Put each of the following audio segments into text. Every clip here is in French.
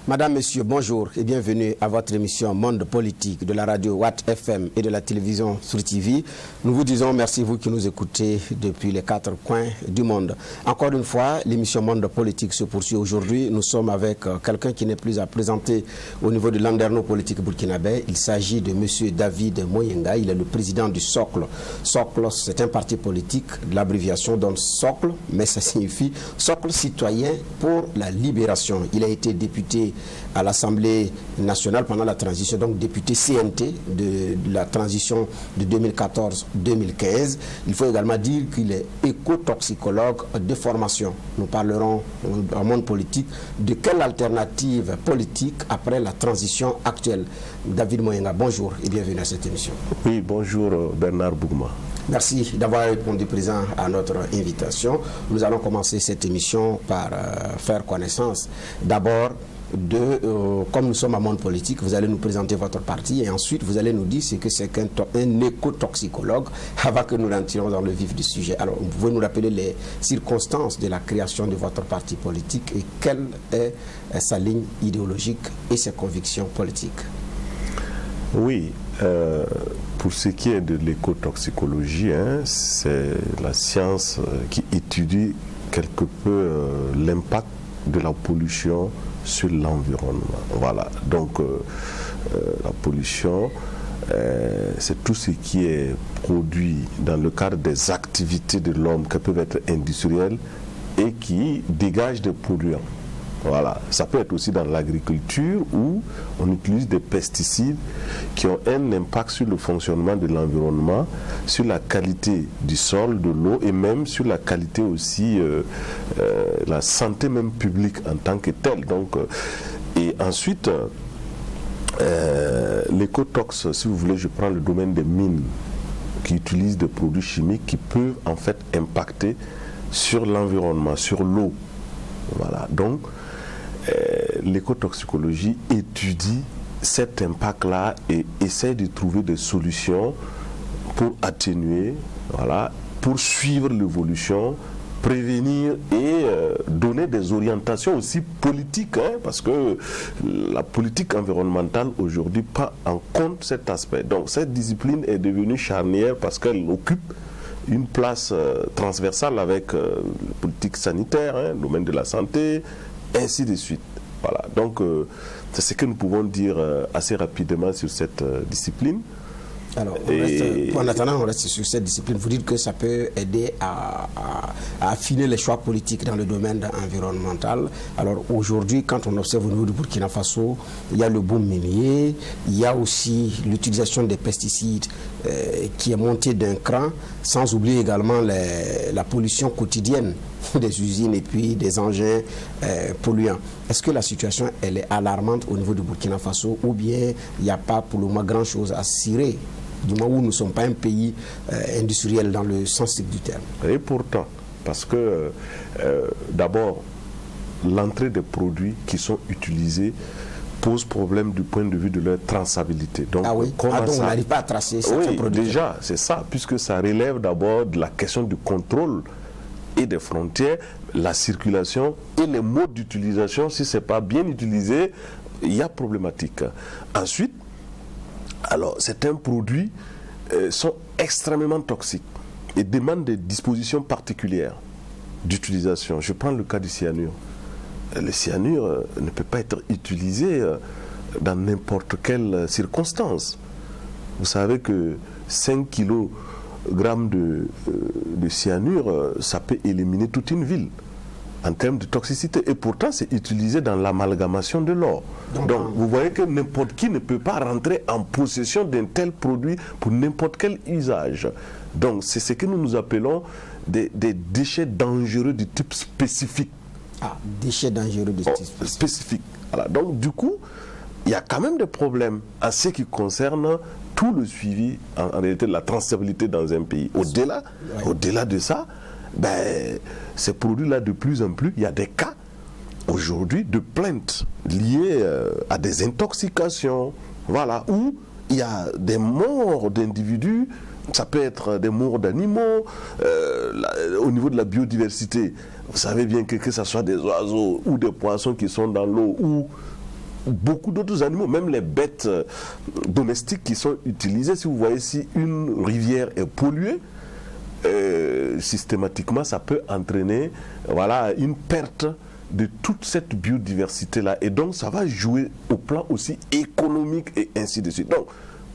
Madame, Monsieur, bonjour et bienvenue à votre émission Monde politique de la radio Watt FM et de la télévision Sur TV. Nous vous disons merci, vous qui nous écoutez depuis les 4 coins du monde. Encore une fois, l'émission Monde politique se poursuit aujourd'hui. Nous sommes avec quelqu'un qui n'est plus à présenter au niveau de Landerneau politique burkinabé. Il s'agit de Monsieur David Moyenga. Il est le président du Socle. Socle, c'est un parti politique. L'abréviation donne Socle, mais ça signifie Socle citoyen pour la libération. Il a été député à l'Assemblée nationale pendant la transition, donc député CNT de la transition de 2014-2015. Il faut également dire qu'il est écotoxicologue de formation. Nous parlerons en monde politique de quelle alternative politique après la transition actuelle. David Moyenga, bonjour et bienvenue à cette émission. Oui, bonjour Bernard Bougma. Merci d'avoir répondu présent à notre invitation. Nous allons commencer cette émission par faire connaissance. D'abord, comme nous sommes à monde politique, vous allez nous présenter votre parti et ensuite vous allez nous dire ce que c'est qu'un écotoxicologue avant que nous rentrions dans le vif du sujet. Alors, vous pouvez nous rappeler les circonstances de la création de votre parti politique et quelle est sa ligne idéologique et ses convictions politiques? Oui, pour ce qui est de l'écotoxicologie, c'est la science qui étudie quelque peu l'impact de la pollution sur l'environnement. Voilà, donc la pollution, c'est tout ce qui est produit dans le cadre des activités de l'homme qui peuvent être industrielles et qui dégagent des polluants. Voilà, ça peut être aussi dans l'agriculture où on utilise des pesticides qui ont un impact sur le fonctionnement de l'environnement, sur la qualité du sol, de l'eau et même sur la qualité aussi, la santé même publique en tant que telle. Donc, et ensuite, l'écotox, si vous voulez, je prends le domaine des mines qui utilisent des produits chimiques qui peuvent en fait impacter sur l'environnement, sur l'eau. Voilà, donc l'écotoxicologie étudie cet impact-là et essaie de trouver des solutions pour atténuer, voilà, pour suivre l'évolution, prévenir et donner des orientations aussi politiques, parce que la politique environnementale aujourd'hui prend en compte cet aspect. Donc cette discipline est devenue charnière parce qu'elle occupe une place transversale avec la politique sanitaire, le domaine de la santé, ainsi de suite. Voilà, donc c'est ce que nous pouvons dire assez rapidement sur cette discipline. Alors, en attendant, on reste sur cette discipline. Vous dites que ça peut aider à affiner les choix politiques dans le domaine environnemental. Alors aujourd'hui, quand on observe au niveau du Burkina Faso, il y a le boom minier, il y a aussi l'utilisation des pesticides qui est montée d'un cran, sans oublier également la pollution quotidienne des usines et puis des engins polluants. Est-ce que la situation elle est alarmante au niveau du Burkina Faso ou bien il n'y a pas pour le moment grand-chose à cirer, du moment où nous ne sommes pas un pays industriel dans le sens strict du terme? Et pourtant, parce que d'abord, l'entrée des produits qui sont utilisés pose problème du point de vue de leur traçabilité. Donc, donc on n'arrive pas à tracer certains produits. Déjà, c'est ça, puisque ça relève d'abord de la question du contrôle et des frontières, la circulation et les modes d'utilisation. Si ce n'est pas bien utilisé, il y a problématique. Ensuite, alors certains produits sont extrêmement toxiques et demandent des dispositions particulières d'utilisation. Je prends le cas du cyanure. Le cyanure ne peut pas être utilisé dans n'importe quelle circonstance. Vous savez que 5 kg de cyanure, ça peut éliminer toute une ville en termes de toxicité. Et pourtant, c'est utilisé dans l'amalgamation de l'or. Donc, vous voyez que n'importe qui ne peut pas rentrer en possession d'un tel produit pour n'importe quel usage. Donc, c'est ce que nous appelons des déchets dangereux du type spécifique. Déchets dangereux de type spécifique. Voilà. Donc, du coup, il y a quand même des problèmes en ce qui concerne tout le suivi, en réalité, de la traçabilité dans un pays. Au-delà de ça, ces produits-là, de plus en plus, il y a des cas, aujourd'hui, de plaintes liées à des intoxications, voilà, où il y a des morts d'individus, ça peut être des morts d'animaux, au niveau de la biodiversité. Vous savez bien que ce soit des oiseaux ou des poissons qui sont dans l'eau ou beaucoup d'autres animaux, même les bêtes domestiques qui sont utilisées. Si vous voyez, si une rivière est polluée, systématiquement, ça peut entraîner une perte de toute cette biodiversité-là. Et donc, ça va jouer au plan aussi économique et ainsi de suite. Donc,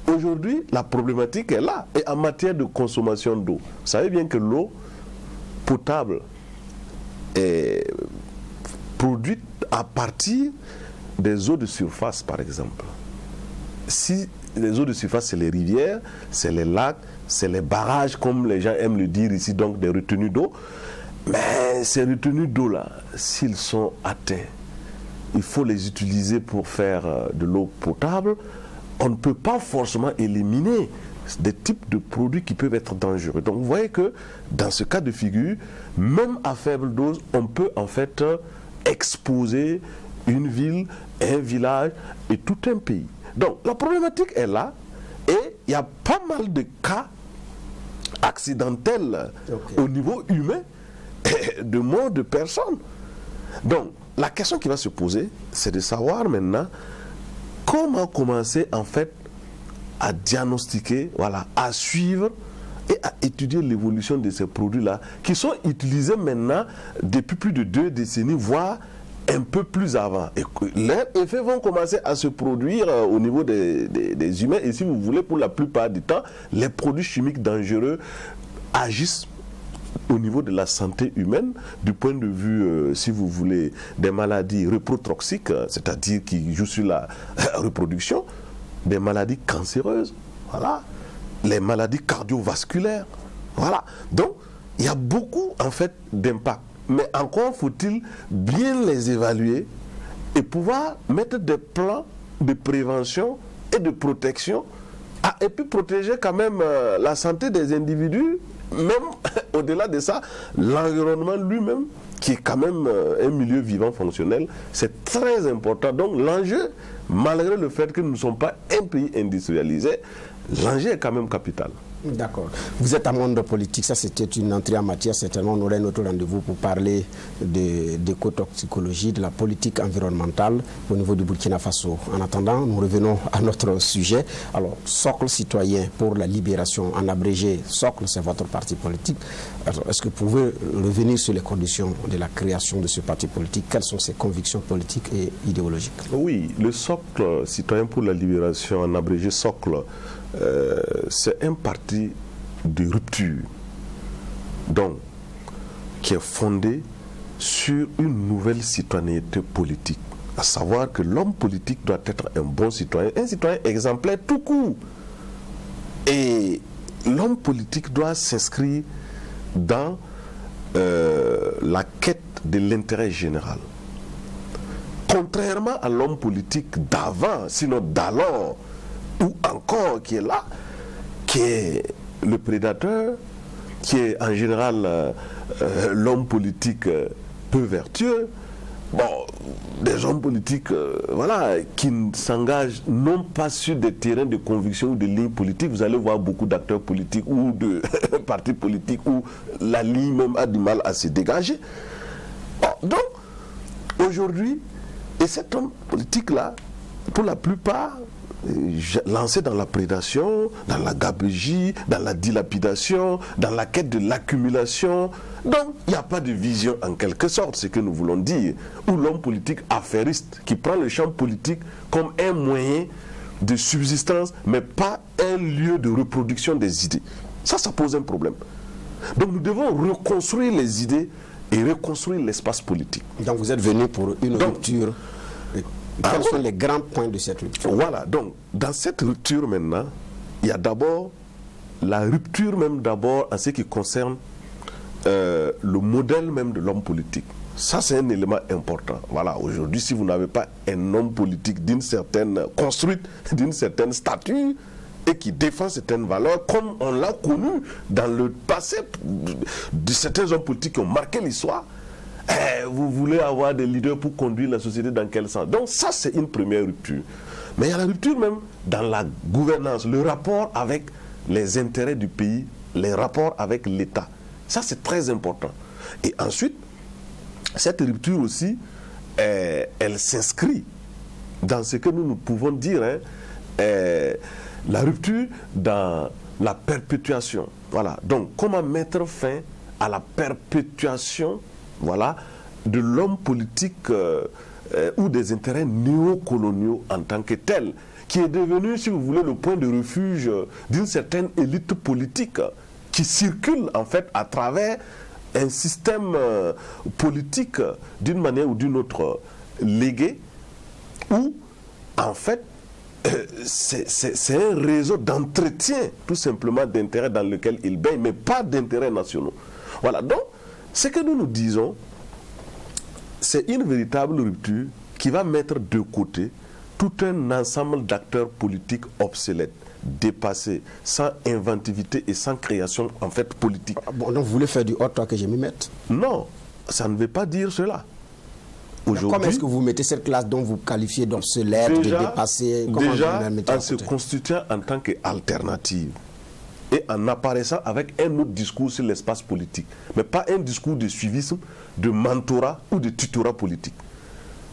aujourd'hui, la problématique est là. Et en matière de consommation d'eau, vous savez bien que l'eau potable est produite à partir des eaux de surface, par exemple. Si les eaux de surface, c'est les rivières, c'est les lacs, c'est les barrages, comme les gens aiment le dire ici, donc des retenues d'eau. Mais ces retenues d'eau-là, s'ils sont atteints, il faut les utiliser pour faire de l'eau potable. On ne peut pas forcément éliminer des types de produits qui peuvent être dangereux. Donc vous voyez que dans ce cas de figure, même à faible dose, on peut en fait exposer une ville, un village et tout un pays. Donc la problématique est là et il y a pas mal de cas accidentels au niveau humain de mort de personnes. Donc la question qui va se poser, c'est de savoir maintenant comment commencer en fait à diagnostiquer, à suivre et à étudier l'évolution de ces produits-là qui sont utilisés maintenant depuis plus de 2 décennies, voire un peu plus avant. Et leurs effets vont commencer à se produire au niveau des humains. Et si vous voulez, pour la plupart du temps, les produits chimiques dangereux agissent au niveau de la santé humaine, du point de vue, si vous voulez, des maladies reprotoxiques, c'est-à-dire qui jouent sur la reproduction, des maladies cancéreuses, les maladies cardiovasculaires, Donc, il y a beaucoup, en fait, d'impact. Mais encore faut-il bien les évaluer et pouvoir mettre des plans de prévention et de protection et puis protéger quand même la santé des individus, même au-delà de ça, l'environnement lui-même, qui est quand même un milieu vivant fonctionnel, c'est très important. Donc l'enjeu, malgré le fait que nous ne sommes pas un pays industrialisé, l'enjeu est quand même capital. D'accord. Vous êtes un monde politique, ça c'était une entrée en matière. Certainement, on aurait un autre rendez-vous pour parler d'écotoxicologie, de la politique environnementale au niveau du Burkina Faso. En attendant, nous revenons à notre sujet. Alors, Socle citoyen pour la libération, en abrégé, Socle, c'est votre parti politique. Alors, est-ce que vous pouvez revenir sur les conditions de la création de ce parti politique? Quelles sont ses convictions politiques et idéologiques? Oui, le Socle citoyen pour la libération, en abrégé Socle, c'est un parti de rupture, donc qui est fondé sur une nouvelle citoyenneté politique, à savoir que l'homme politique doit être un bon citoyen, un citoyen exemplaire tout court. Et l'homme politique doit s'inscrire dans la quête de l'intérêt général. Contrairement à l'homme politique d'avant, sinon d'alors, ou encore qui est là, qui est le prédateur, qui est en général l'homme politique peu vertueux. Bon, des hommes politiques qui s'engagent non pas sur des terrains de conviction ou de lignes politiques. Vous allez voir beaucoup d'acteurs politiques ou de partis politiques où la ligne même a du mal à se dégager. Bon, donc, aujourd'hui, et cet homme politique-là, pour la plupart, lancé dans la prédation, dans la gabegie, dans la dilapidation, dans la quête de l'accumulation. Donc, il n'y a pas de vision en quelque sorte, ce que nous voulons dire, où l'homme politique affairiste, qui prend le champ politique comme un moyen de subsistance, mais pas un lieu de reproduction des idées. Ça pose un problème. Donc, nous devons reconstruire les idées et reconstruire l'espace politique. Donc, vous êtes venu pour une rupture. Quels sont les grands points de cette rupture? Voilà, donc dans cette rupture maintenant, il y a d'abord la rupture même d'abord en ce qui concerne le modèle même de l'homme politique. Ça c'est un élément important. Voilà, aujourd'hui si vous n'avez pas un homme politique d'une certaine construite, d'une certaine stature et qui défend certaines valeurs comme on l'a connu dans le passé de certains hommes politiques qui ont marqué l'histoire, vous voulez avoir des leaders pour conduire la société dans quel sens? Donc ça c'est une première rupture. Mais il y a la rupture même dans la gouvernance, le rapport avec les intérêts du pays, les rapports avec l'État. Ça c'est très important. Et ensuite, cette rupture aussi, elle s'inscrit dans ce que nous pouvons dire, la rupture dans la perpétuation. Voilà. Donc, comment mettre fin à la perpétuation, voilà, de l'homme politique ou des intérêts néocoloniaux en tant que tel, qui est devenu, si vous voulez, le point de refuge d'une certaine élite politique qui circule en fait à travers un système politique d'une manière ou d'une autre légué, où en fait c'est un réseau d'entretien tout simplement d'intérêts dans lequel il baigne, mais pas d'intérêts nationaux. Voilà, donc ce que nous disons, c'est une véritable rupture qui va mettre de côté tout un ensemble d'acteurs politiques obsolètes, dépassés, sans inventivité et sans création en fait politique. Bon, donc vous voulez faire du hot-talk que je m'y mette? Non, ça ne veut pas dire cela. Comment est-ce que vous mettez cette classe dont vous qualifiez d'obsolète, de dépassée? Déjà, en se constituant en tant qu'alternative et en apparaissant avec un autre discours sur l'espace politique, mais pas un discours de suivisme, de mentorat ou de tutorat politique.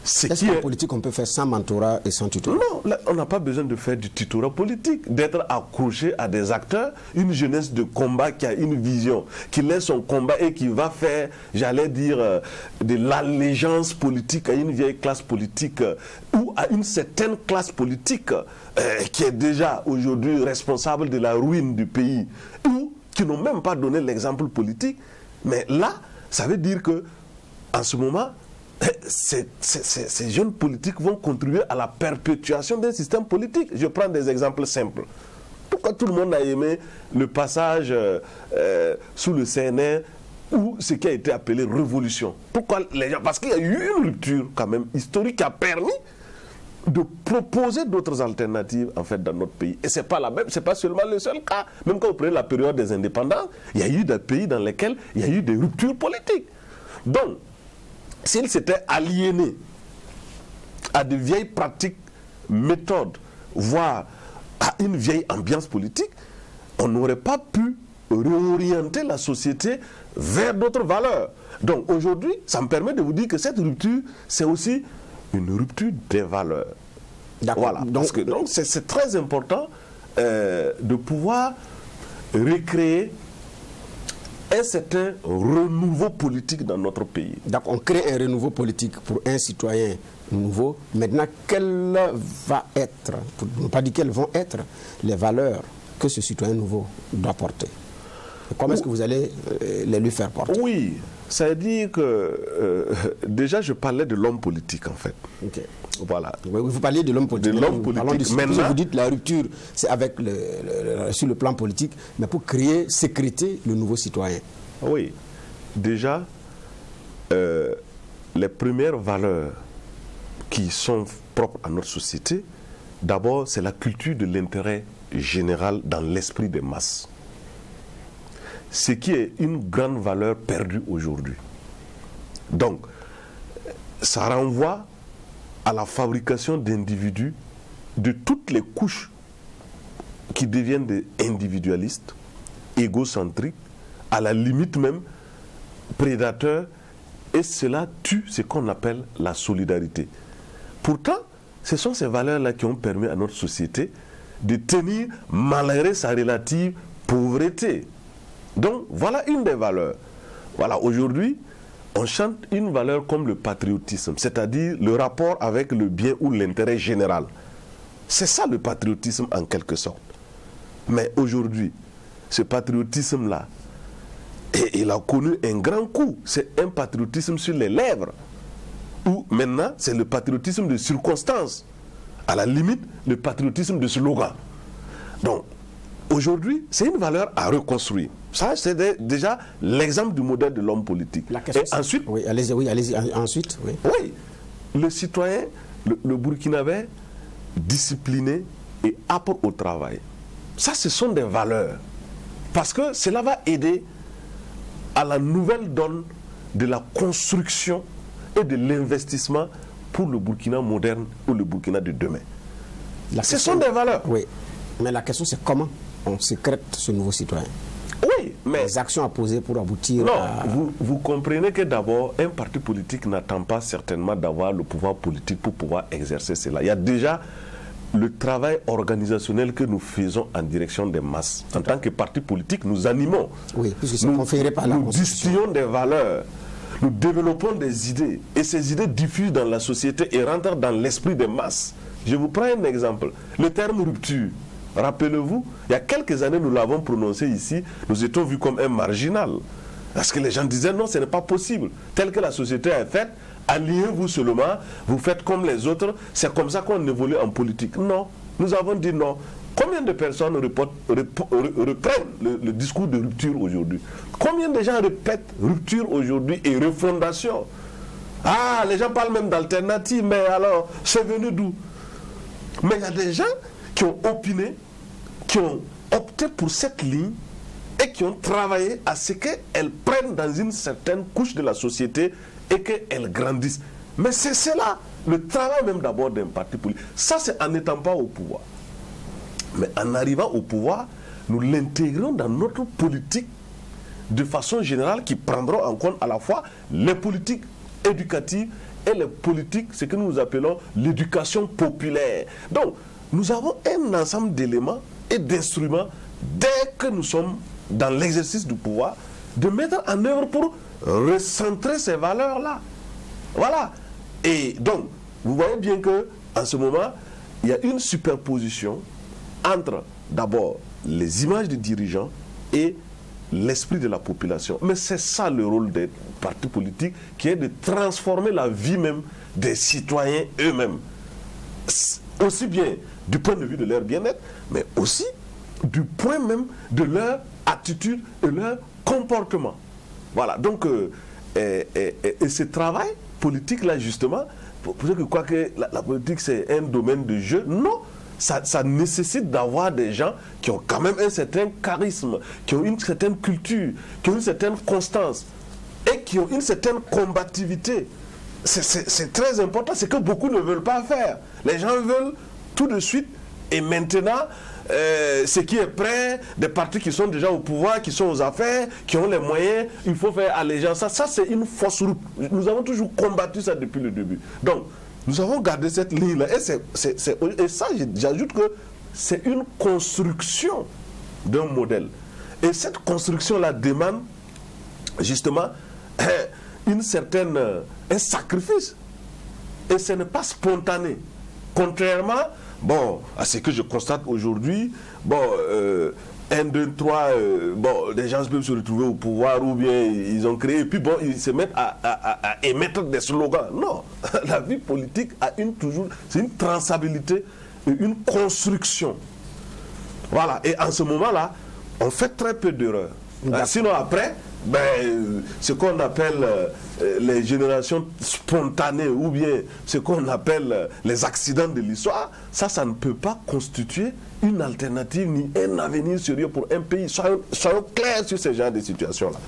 Est-ce qu'en politique on peut faire sans mentorat et sans tutorat? Non, là, on n'a pas besoin de faire du tutorat politique, d'être accroché à des acteurs, une jeunesse de combat qui a une vision, qui laisse son combat et qui va faire, j'allais dire, de l'allégeance politique à une vieille classe politique ou à une certaine classe politique qui est déjà aujourd'hui responsable de la ruine du pays ou qui n'ont même pas donné l'exemple politique. Mais là, ça veut dire que en ce moment, ces jeunes politiques vont contribuer à la perpétuation d'un système politique. Je prends des exemples simples. Pourquoi tout le monde a aimé le passage sous le CNR ou ce qui a été appelé révolution? Pourquoi les gens? Parce qu'il y a eu une rupture quand même historique qui a permis de proposer d'autres alternatives en fait dans notre pays. Et c'est pas la même, c'est pas seulement le seul cas. Même quand vous prenez la période des indépendants, il y a eu des pays dans lesquels il y a eu des ruptures politiques. Donc, s'ils s'étaient aliénés à de vieilles pratiques, méthodes, voire à une vieille ambiance politique, on n'aurait pas pu réorienter la société vers d'autres valeurs. Donc aujourd'hui, ça me permet de vous dire que cette rupture, c'est aussi une rupture des valeurs. Voilà. Donc c'est très important de pouvoir recréer un certain renouveau politique dans notre pays. Donc on crée un renouveau politique pour un citoyen nouveau. Maintenant, quelles va être, pour ne pas dire quelles vont être les valeurs que ce citoyen nouveau doit porter? Et comment est-ce que vous allez les lui faire porter? Oui, ça veut dire que déjà je parlais de l'homme politique en fait. Okay. Voilà. Vous parliez de l'homme politique. De l'homme politique. Maintenant, vous dites la rupture, c'est avec sur le plan politique, mais pour créer, sécréter le nouveau citoyen. Oui. Déjà, les premières valeurs qui sont propres à notre société, d'abord, c'est la culture de l'intérêt général dans l'esprit des masses. Ce qui est une grande valeur perdue aujourd'hui. Donc, ça renvoie à la fabrication d'individus de toutes les couches qui deviennent des individualistes, égocentriques, à la limite même prédateurs, et cela tue ce qu'on appelle la solidarité. Pourtant, ce sont ces valeurs-là qui ont permis à notre société de tenir malgré sa relative pauvreté. Donc, voilà une des valeurs. Voilà, aujourd'hui, on chante une valeur comme le patriotisme, c'est-à-dire le rapport avec le bien ou l'intérêt général. C'est ça le patriotisme en quelque sorte. Mais aujourd'hui, ce patriotisme-là, il a connu un grand coup. C'est un patriotisme sur les lèvres. Ou maintenant, c'est le patriotisme de circonstance. À la limite, le patriotisme de slogan. Donc, aujourd'hui, c'est une valeur à reconstruire. Ça, c'est déjà l'exemple du modèle de l'homme politique. Et ensuite, oui, allez-y, ensuite, oui. Oui, le citoyen, le Burkinabé, discipliné et apte au travail. Ça, ce sont des valeurs. Parce que cela va aider à la nouvelle donne de la construction et de l'investissement pour le Burkina moderne ou le Burkina de demain. Ce sont des valeurs. Oui, mais la question c'est comment on sécrète ce nouveau citoyen. Oui, les actions à poser pour aboutir à... Vous comprenez que d'abord, un parti politique n'attend pas certainement d'avoir le pouvoir politique pour pouvoir exercer cela. Il y a déjà le travail organisationnel que nous faisons en direction des masses. En tant que parti politique, nous animons. Oui, puisque c'est conféré par la Constitution. Nous distillons des valeurs. Nous développons des idées. Et ces idées diffusent dans la société et rentrent dans l'esprit des masses. Je vous prends un exemple. Le terme rupture. Rappelez-vous, il y a quelques années, nous l'avons prononcé ici, nous étions vus comme un marginal. Parce que les gens disaient non, ce n'est pas possible. Tel que la société est faite, alliez-vous seulement, vous faites comme les autres, c'est comme ça qu'on évolue en politique. Non, nous avons dit non. Combien de personnes reprennent le discours de rupture aujourd'hui? Combien de gens répètent rupture aujourd'hui et refondation? Ah, les gens parlent même d'alternative, mais alors, c'est venu d'où? Mais il y a des gens qui ont opiné, qui ont opté pour cette ligne et qui ont travaillé à ce qu'elle prenne dans une certaine couche de la société et qu'elle grandisse. Mais c'est cela, le travail même d'abord d'un parti politique. Ça, c'est en n'étant pas au pouvoir. Mais en arrivant au pouvoir, nous l'intégrons dans notre politique de façon générale qui prendront en compte à la fois les politiques éducatives et les politiques, ce que nous appelons l'éducation populaire. Donc, nous avons un ensemble d'éléments et d'instruments dès que nous sommes dans l'exercice du pouvoir, de mettre en œuvre pour recentrer ces valeurs-là. Voilà. Et donc, vous voyez bien qu'en ce moment, il y a une superposition entre d'abord les images des dirigeants et l'esprit de la population. Mais c'est ça le rôle des partis politiques, qui est de transformer la vie même des citoyens eux-mêmes. Aussi bien du point de vue de leur bien-être, mais aussi du point même de leur attitude et leur comportement. Voilà, donc, et ce travail politique-là, justement, pour ceux qui croient que la politique c'est un domaine de jeu, non, ça nécessite d'avoir des gens qui ont quand même un certain charisme, qui ont une certaine culture, qui ont une certaine constance et qui ont une certaine combativité. C'est très important, c'est que beaucoup ne veulent pas faire. Les gens veulent tout de suite et maintenant, ce qui est prêt, des partis qui sont déjà au pouvoir, qui sont aux affaires, qui ont les moyens, il faut faire allégeance. Ça c'est une fausse route. Nous avons toujours combattu ça depuis le début. Donc, nous avons gardé cette ligne-là. Et ça, j'ajoute que c'est une construction d'un modèle. Et cette construction-là demande justement un sacrifice. Et ce n'est pas spontané. Contrairement à ce que je constate aujourd'hui, 1, 2, 3, les gens peuvent se retrouver au pouvoir ou bien ils ont créé, et puis ils se mettent à émettre des slogans. Non, la vie politique a c'est une traçabilité, une construction. Voilà, et en ce moment-là, on fait très peu d'erreurs. Sinon après, ce qu'on appelle les générations spontanées ou bien ce qu'on appelle les accidents de l'histoire, ça ne peut pas constituer une alternative ni un avenir sérieux pour un pays. Soyons clairs sur ce genre de situation-là.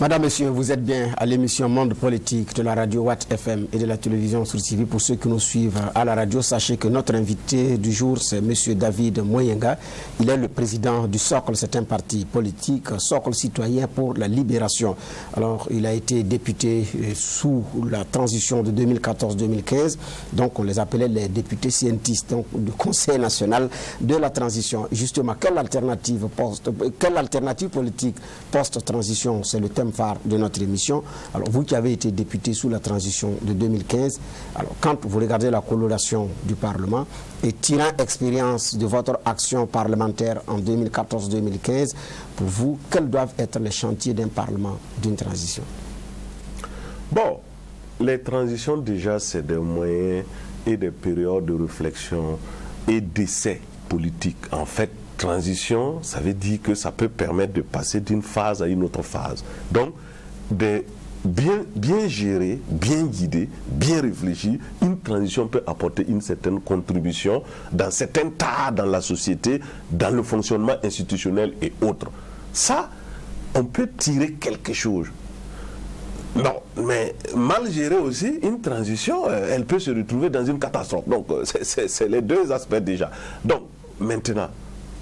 Madame, Monsieur, vous êtes bien à l'émission Monde Politique de la radio Watt FM et de la télévision sur TV. Pour ceux qui nous suivent à la radio, sachez que notre invité du jour, c'est Monsieur David Moyenga. Il est le président du Socle, c'est un parti politique, Socle citoyen pour la libération. Alors, il a été député sous la transition de 2014-2015. Donc, on les appelait les députés scientistes, donc du Conseil national de la transition. Justement, quelle alternative politique post-transition? C'est le thème phare de notre émission. Alors, vous qui avez été député sous la transition de 2015, alors quand vous regardez la coloration du Parlement et tirant expérience de votre action parlementaire en 2014-2015, pour vous, quels doivent être les chantiers d'un Parlement, d'une transition? Les transitions déjà, c'est des moyens et des périodes de réflexion et d'essai politique. En fait, transition, ça veut dire que ça peut permettre de passer d'une phase à une autre phase. Donc, bien gérer, bien guider, bien réfléchir, une transition peut apporter une certaine contribution dans certains tas dans la société, dans le fonctionnement institutionnel et autres. Ça, on peut tirer quelque chose. Non, mais mal gérer aussi, une transition, elle peut se retrouver dans une catastrophe. Donc, c'est les deux aspects déjà. Donc, maintenant,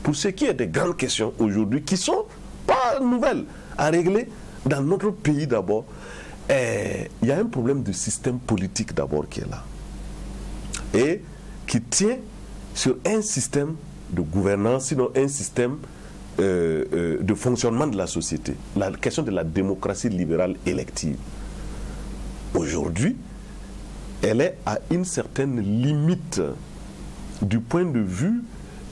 pour ce qui est des grandes questions aujourd'hui, qui sont pas pas nouvelle à régler. Dans notre pays d'abord, il y a un problème de système politique d'abord qui est là. Et qui tient sur un système de gouvernance, sinon un système de fonctionnement de la société. La question de la démocratie libérale élective. Aujourd'hui, elle est à une certaine limite du point de vue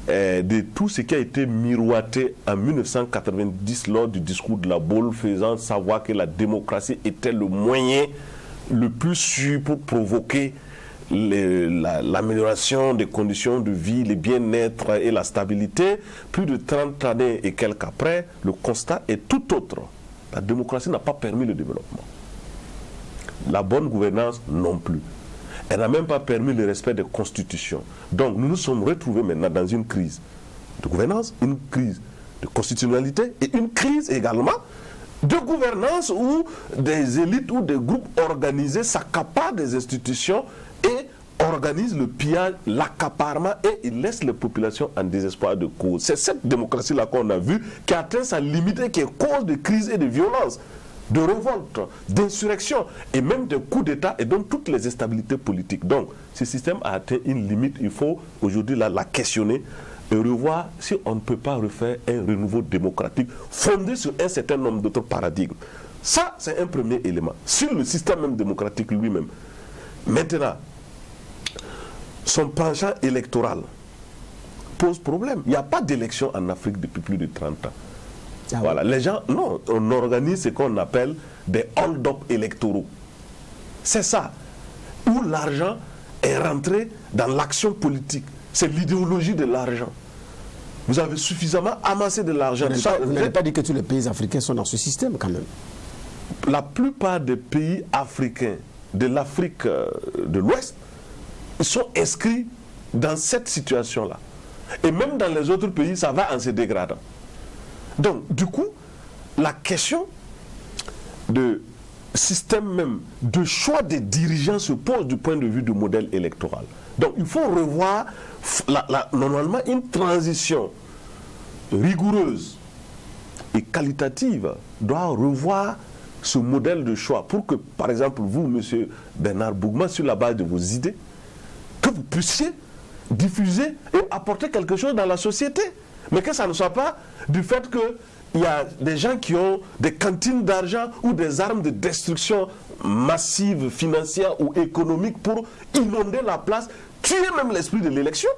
de tout ce qui a été miroité en 1990 lors du discours de la Baule, faisant savoir que la démocratie était le moyen le plus sûr pour provoquer l'amélioration des conditions de vie, le bien-être et la stabilité. Plus de 30 années et quelques après, le constat est tout autre. La démocratie n'a pas permis le développement. La bonne gouvernance non plus. Elle n'a même pas permis le respect des constitutions. Donc nous nous sommes retrouvés maintenant dans une crise de gouvernance, une crise de constitutionnalité et une crise également de gouvernance où des élites ou des groupes organisés s'accaparent des institutions et organisent le pillage, l'accaparement et ils laissent les populations en désespoir de cause. C'est cette démocratie-là qu'on a vue qui atteint sa limite et qui est cause de crise et de violence, de révolte, d'insurrection et même de coups d'État et donc toutes les instabilités politiques. Donc, ce système a atteint une limite. Il faut aujourd'hui la questionner et revoir si on ne peut pas refaire un renouveau démocratique fondé sur un certain nombre d'autres paradigmes. Ça, c'est un premier élément. Sur le système même démocratique lui-même. Maintenant, son penchant électoral pose problème. Il n'y a pas d'élection en Afrique depuis plus de 30 ans. Ah voilà, les gens, non, on organise ce qu'on appelle des hold-up électoraux. C'est ça, où l'argent est rentré dans l'action politique. C'est l'idéologie de l'argent. Vous avez suffisamment amassé de l'argent. Vous n'avez pas dit que tous les pays africains sont dans ce système quand même. La plupart des pays africains de l'Afrique de l'Ouest, ils sont inscrits dans cette situation-là. Et même dans les autres pays, ça va en se dégradant. Donc, du coup, la question de système même, de choix des dirigeants se pose du point de vue du modèle électoral. Donc, il faut revoir normalement une transition rigoureuse et qualitative doit revoir ce modèle de choix pour que, par exemple, vous, M. Bernard Bougma, sur la base de vos idées, que vous puissiez diffuser et apporter quelque chose dans la société. Mais que ça ne soit pas du fait qu'il y a des gens qui ont des cantines d'argent ou des armes de destruction massive, financière ou économique pour inonder la place, tuer même l'esprit de l'élection,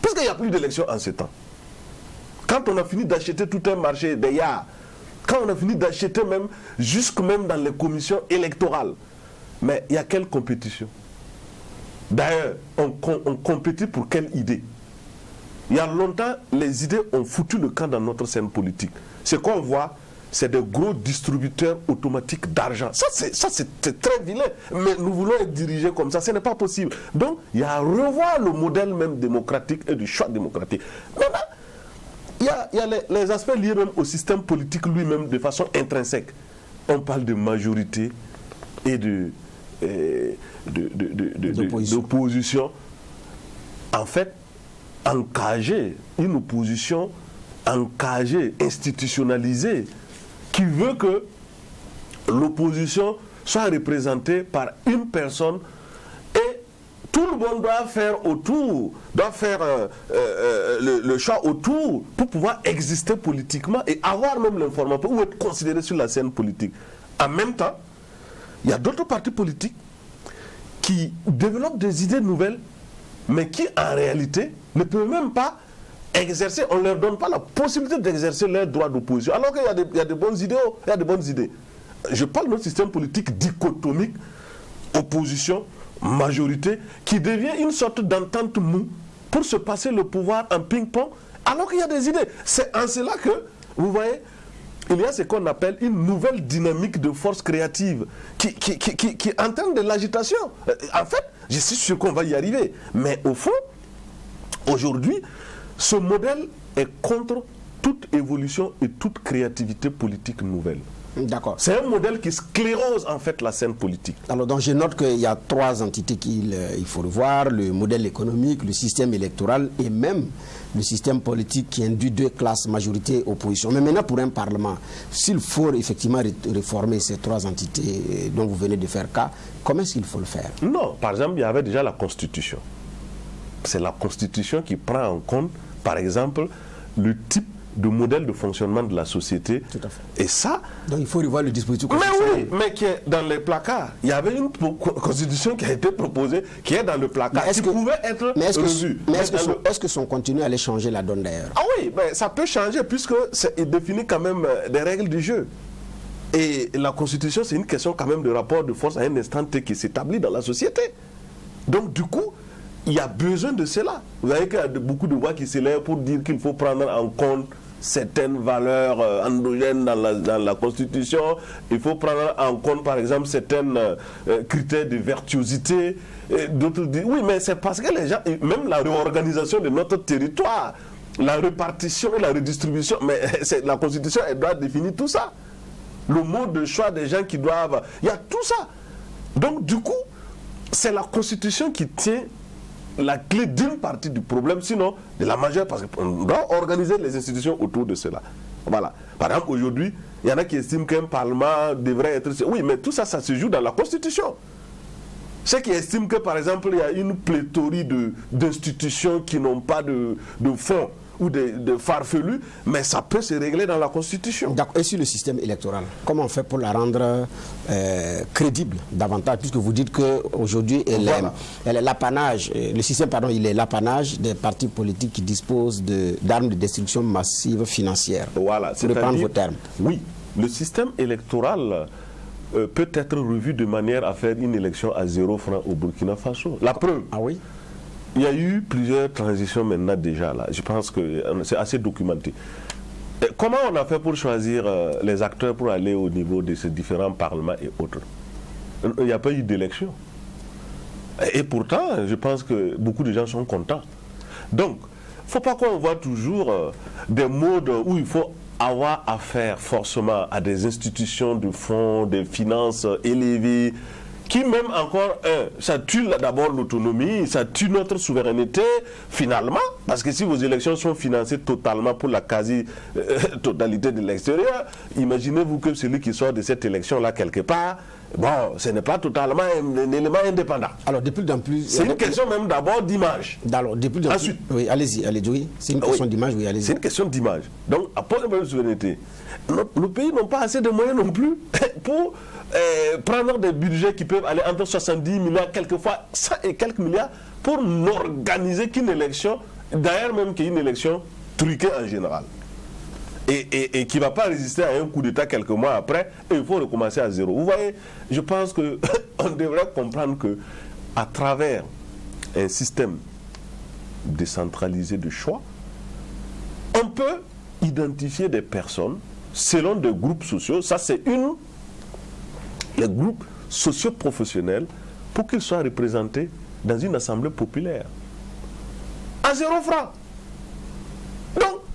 puisqu'il n'y a plus d'élection en ce temps. Quand on a fini d'acheter tout un marché des yards, quand on a fini d'acheter même, jusque même dans les commissions électorales, mais il y a quelle compétition? D'ailleurs, on compétit pour quelle idée? Il y a longtemps, les idées ont foutu le camp dans notre scène politique. Ce qu'on voit, c'est des gros distributeurs automatiques d'argent. Ça, c'est très vilain. Mais nous voulons être dirigés comme ça. Ce n'est pas possible. Donc, il y a à revoir le modèle même démocratique et du choix démocratique. Maintenant, il y a les aspects liés même au système politique lui-même de façon intrinsèque. On parle de majorité et d'opposition. En fait, encager une opposition encagée, institutionnalisée, qui veut que l'opposition soit représentée par une personne et tout le monde doit faire autour, le choix autour pour pouvoir exister politiquement et avoir même l'information ou être considéré sur la scène politique. En même temps, il y a d'autres partis politiques qui développent des idées nouvelles, mais qui en réalité ne peuvent même pas exercer, on ne leur donne pas la possibilité d'exercer leur droit d'opposition, alors qu'il y a de bonnes idées, il y a de bonnes idées. Je parle de notre système politique dichotomique, opposition, majorité, qui devient une sorte d'entente mou pour se passer le pouvoir en ping-pong, alors qu'il y a des idées. C'est en cela que, vous voyez, il y a ce qu'on appelle une nouvelle dynamique de force créative qui entraîne de l'agitation. En fait, je suis sûr qu'on va y arriver. Mais au fond, aujourd'hui, ce modèle est contre toute évolution et toute créativité politique nouvelle. D'accord. C'est un modèle qui sclérose en fait la scène politique. Alors donc je note qu'il y a 3 entités qu'il faut revoir, le modèle économique, le système électoral et même le système politique qui induit 2 classes, majorité et opposition. Mais maintenant pour un parlement, s'il faut effectivement réformer ces 3 entités dont vous venez de faire cas, comment est-ce qu'il faut le faire? Non, par exemple, il y avait déjà la Constitution. C'est la Constitution qui prend en compte, par exemple, le type de modèle de fonctionnement de la société. Tout à fait. Et ça... Donc il faut revoir le dispositif constitutionnel. Mais oui, mais qui est dans les placards. Il y avait une constitution qui a été proposée, qui est dans le placard, qui pouvait être revue. Mais est-ce que son contenu allait changer la donne d'ailleurs? Ah oui, mais ça peut changer puisque il définit quand même des règles du jeu. Et la constitution, c'est une question quand même de rapport de force à un instant T qui s'établit dans la société. Donc du coup, il y a besoin de cela. Vous voyez qu'il y a beaucoup de voix qui s'élèvent pour dire qu'il faut prendre en compte certaines valeurs endogènes dans la Constitution. Il faut prendre en compte, par exemple, certains critères de vertuosité. D'autres disent, oui, mais c'est parce que les gens, même la réorganisation de notre territoire, la répartition et la redistribution, mais la Constitution, elle doit définir tout ça. Le mode de choix des gens qui doivent... Il y a tout ça. Donc, du coup, c'est la Constitution qui tient la clé d'une partie du problème, sinon de la majeure, parce qu'on doit organiser les institutions autour de cela. Voilà. Par exemple, aujourd'hui, il y en a qui estiment qu'un parlement devrait être... Oui, mais tout ça, ça se joue dans la Constitution. Ceux qui estiment que, par exemple, il y a une pléthorie d'institutions qui n'ont pas de fonds ou de farfelus, mais ça peut se régler dans la Constitution. D'accord. Et sur le système électoral, comment on fait pour la rendre crédible davantage, puisque vous dites qu'aujourd'hui, elle est l'apanage, le système, pardon, il est l'apanage des partis politiques qui disposent d'armes de destruction massive financière. Voilà. Pour reprendre vos termes. Oui, le système électoral peut être revu de manière à faire une élection à 0 francs au Burkina Faso. La preuve. Ah oui? Il y a eu plusieurs transitions maintenant déjà là. Je pense que c'est assez documenté. Et comment on a fait pour choisir les acteurs pour aller au niveau de ces différents parlements et autres? Il n'y a pas eu d'élection. Et pourtant, je pense que beaucoup de gens sont contents. Donc, il ne faut pas qu'on voit toujours des modes où il faut avoir affaire forcément à des institutions de fonds, des finances élevées, qui même encore, ça tue d'abord l'autonomie, ça tue notre souveraineté, finalement, parce que si vos élections sont financées totalement pour la quasi-totalité de l'extérieur, imaginez-vous que celui qui sort de cette élection-là quelque part, bon, ce n'est pas totalement un élément indépendant. Alors, de plus en plus... C'est une question même d'abord d'image. Alors, de plus en Ensuite, plus... Oui, allez-y, oui. C'est une question d'image, oui, allez-y. C'est une question d'image. Donc, à point de souveraineté, nos pays n'ont pas assez de moyens non plus pour prendre des budgets qui peuvent aller entre 70 milliards, quelquefois 100 et quelques milliards, pour n'organiser qu'une élection, d'ailleurs même qu'une élection truquée en général. Et qui ne va pas résister à un coup d'État quelques mois après, et il faut recommencer à zéro. Vous voyez, je pense qu'on devrait comprendre qu'à travers un système décentralisé de choix, on peut identifier des personnes selon des groupes sociaux. Ça, c'est les groupes socio-professionnels pour qu'ils soient représentés dans une assemblée populaire. À 0 francs.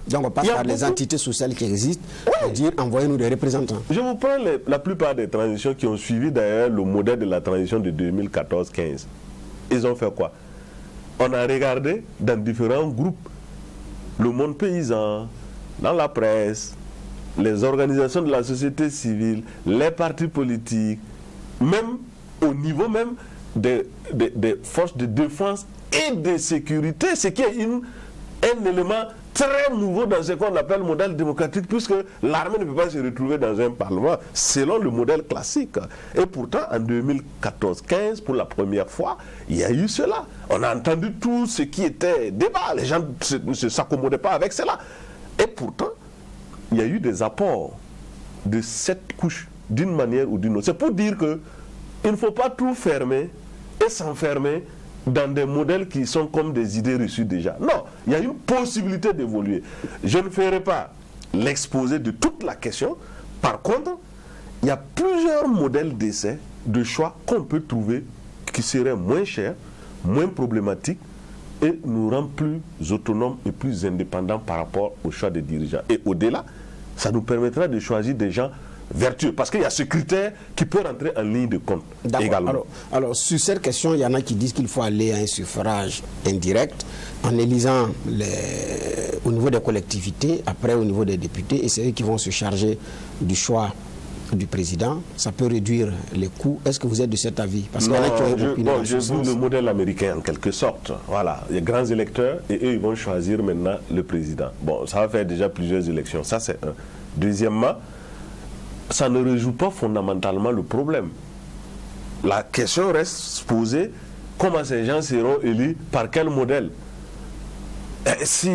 Donc on passe par les entités sociales qui existent pour dire envoyez-nous des représentants. Je vous prends la plupart des transitions qui ont suivi d'ailleurs le modèle de la transition de 2014-15. Ils ont fait quoi? On a regardé dans différents groupes, le monde paysan, dans la presse, les organisations de la société civile, les partis politiques, même au niveau même des forces de défense et de sécurité, ce qui est un élément très nouveau dans ce qu'on appelle le modèle démocratique, puisque l'armée ne peut pas se retrouver dans un parlement selon le modèle classique. Et pourtant, en 2014-15, pour la première fois, il y a eu cela. On a entendu tout ce qui était débat. Les gens ne s'accommodaient pas avec cela. Et pourtant, il y a eu des apports de cette couche, d'une manière ou d'une autre. C'est pour dire qu'il ne faut pas tout fermer et s'enfermer dans des modèles qui sont comme des idées reçues déjà. Non, il y a une possibilité d'évoluer. Je ne ferai pas l'exposé de toute la question. Par contre, il y a plusieurs modèles d'essai, de choix qu'on peut trouver qui seraient moins chers, moins problématiques et nous rendent plus autonomes et plus indépendants par rapport au choix des dirigeants. Et au-delà, ça nous permettra de choisir des gens vertueux. Parce qu'il y a ce critère qui peut rentrer en ligne de compte également. Alors, sur cette question, il y en a qui disent qu'il faut aller à un suffrage indirect en élisant au niveau des collectivités, après au niveau des députés, et c'est eux qui vont se charger du choix du président. Ça peut réduire les coûts. Est-ce que vous êtes de cet avis? Parce qu'il y en a qui ont une opinion. Je veux le modèle américain en quelque sorte. Voilà, les grands électeurs et eux ils vont choisir maintenant le président. Bon, ça va faire déjà plusieurs élections. Ça c'est un. Deuxièmement, ça ne résout pas fondamentalement le problème. La question reste posée, comment ces gens seront élus, par quel modèle? Si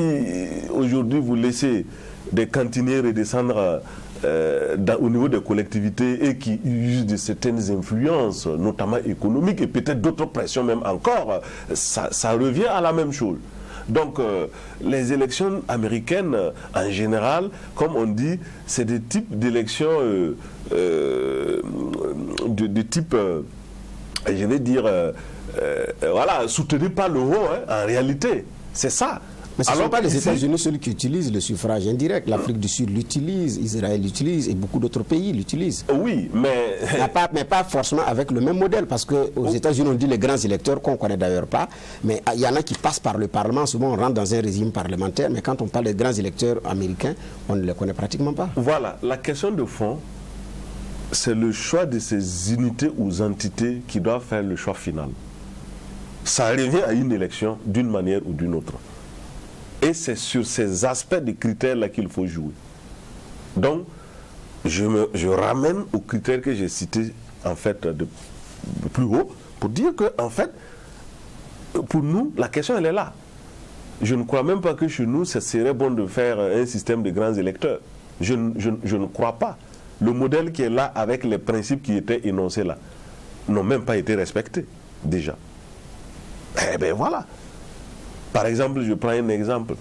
aujourd'hui vous laissez des cantiniers redescendre au niveau des collectivités et qui usent de certaines influences, notamment économiques et peut-être d'autres pressions même encore, ça revient à la même chose. Donc les élections américaines en général, comme on dit, c'est des types d'élections de type, je vais dire, voilà, soutenues par le haut, en réalité, c'est ça. Mais ce ne sont pas les États-Unis seuls qui utilisent le suffrage indirect. L'Afrique du Sud l'utilise, Israël l'utilise et beaucoup d'autres pays l'utilisent. Oui, mais pas forcément avec le même modèle, parce qu'aux États-Unis on dit les grands électeurs, qu'on ne connaît d'ailleurs pas, mais il y en a qui passent par le Parlement, souvent on rentre dans un régime parlementaire, mais quand on parle des grands électeurs américains, on ne les connaît pratiquement pas. Voilà, la question de fond, c'est le choix de ces unités ou entités qui doivent faire le choix final. Ça revient à une élection d'une manière ou d'une autre. Et c'est sur ces aspects de critères-là qu'il faut jouer. Donc, je ramène aux critères que j'ai cités, en fait, de plus haut, pour dire que, en fait, pour nous, la question, elle est là. Je ne crois même pas que chez nous, ce serait bon de faire un système de grands électeurs. Je ne crois pas. Le modèle qui est là, avec les principes qui étaient énoncés là, n'ont même pas été respectés, déjà. Eh bien, voilà. Par exemple, je prends un exemple.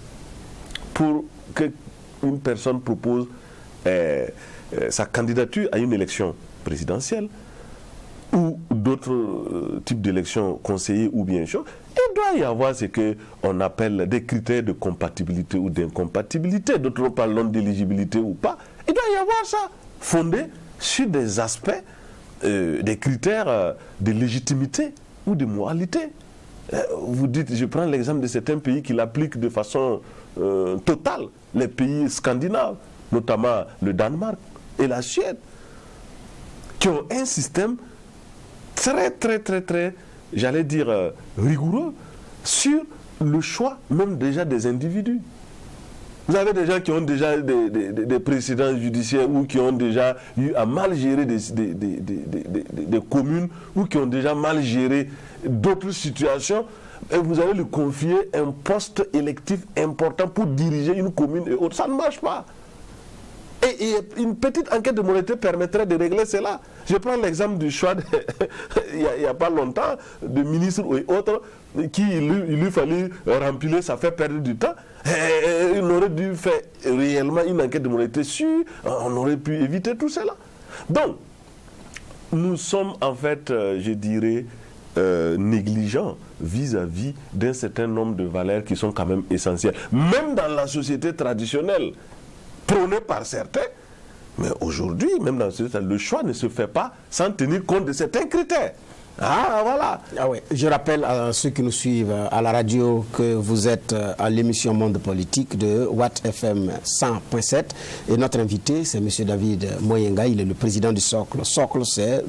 Pour qu'une personne propose sa candidature à une élection présidentielle ou d'autres types d'élections conseillers ou bien chaud, il doit y avoir ce qu'on appelle des critères de compatibilité ou d'incompatibilité. D'autres parlent d'éligibilité ou pas. Il doit y avoir ça fondé sur des aspects, des critères de légitimité ou de moralité. Vous dites, je prends l'exemple de certains pays qui l'appliquent de façon totale, les pays scandinaves, notamment le Danemark et la Suède, qui ont un système très, j'allais dire, rigoureux sur le choix même déjà des individus. Vous avez des gens qui ont déjà des précédents judiciaires ou qui ont déjà eu à mal gérer des communes ou qui ont déjà mal géré d'autres situations, et vous allez lui confier un poste électif important pour diriger une commune et autres. Ça ne marche pas. Et une petite enquête de moralité permettrait de régler cela. Je prends l'exemple du choix, il n'y a pas longtemps, de ministres et autres, qui il lui fallait remplir, ça fait perdre du temps. Et on aurait dû faire réellement une enquête de moralité sûre, on aurait pu éviter tout cela. Donc, nous sommes en fait, je dirais, négligents vis-à-vis d'un certain nombre de valeurs qui sont quand même essentielles. Même dans la société traditionnelle, prônée par certains, mais aujourd'hui, même dans la société, le choix ne se fait pas sans tenir compte de certains critères. Ah, voilà. Ah ouais. Je rappelle à ceux qui nous suivent à la radio que vous êtes à l'émission Monde Politique de Watt FM 100.7 et notre invité c'est M. David Moyenga, il est le président du Socle. Socle, c'est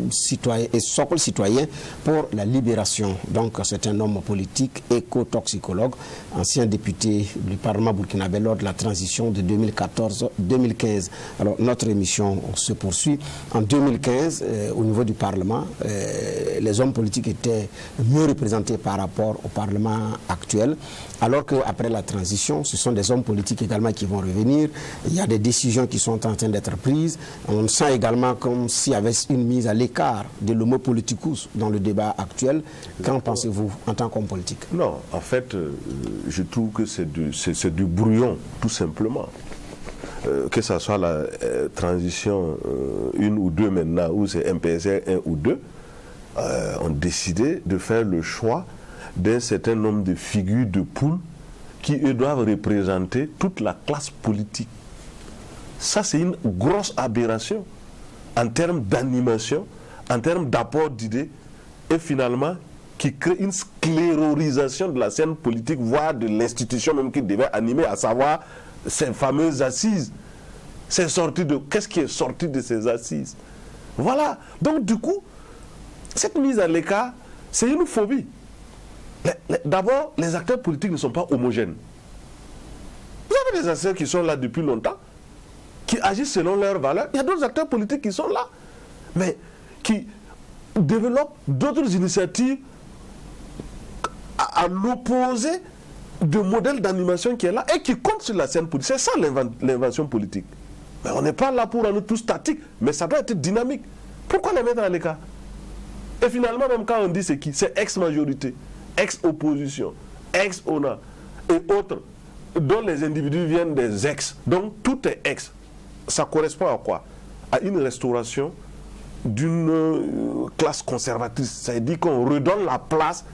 Socle citoyen pour la libération. Donc c'est un homme politique, éco-toxicologue, ancien député du Parlement burkinabé lors de la transition de 2014-2015. Alors notre émission se poursuit. En 2015, au niveau du Parlement, les hommes politiques étaient mieux représentés par rapport au Parlement actuel, alors qu'après la transition, ce sont des hommes politiques également qui vont revenir. Il y a des décisions qui sont en train d'être prises. On sent également comme s'il y avait une mise à l'écart de l'homo politicus dans le débat actuel. Qu'en pensez-vous en tant qu'homme politique? Non, en fait, je trouve que c'est du brouillon, tout simplement. Que ce soit la transition 1 ou 2 maintenant, ou c'est MPSR 1 ou 2, ont décidé de faire le choix d'un certain nombre de figures de poule qui eux doivent représenter toute la classe politique. Ça, c'est une grosse aberration. en termes d'animation, en termes d'apport d'idées, et finalement qui crée une sclérorisation de la scène politique, voire de l'institution même qui devait animer, à savoir ces fameuses assises. Qu'est-ce qui est sorti de ces assises? Voilà. Donc du coup, cette mise à l'écart, c'est une phobie. D'abord, les acteurs politiques ne sont pas homogènes. Vous avez des acteurs qui sont là depuis longtemps, qui agissent selon leurs valeurs. Il y a d'autres acteurs politiques qui sont là, mais qui développent d'autres initiatives à l'opposé du modèle d'animation qui est là et qui compte sur la scène politique. C'est ça l'invention politique. Mais on n'est pas là pour rendre tout statique, mais ça doit être dynamique. Pourquoi les mettre à l'écart? Et finalement, même quand on dit c'est qui? C'est ex-majorité, ex-opposition, ex-ONA et autres, dont les individus viennent des ex. Donc tout est ex. Ça correspond à quoi? À une restauration d'une classe conservatrice. Ça veut dire qu'on redonne la place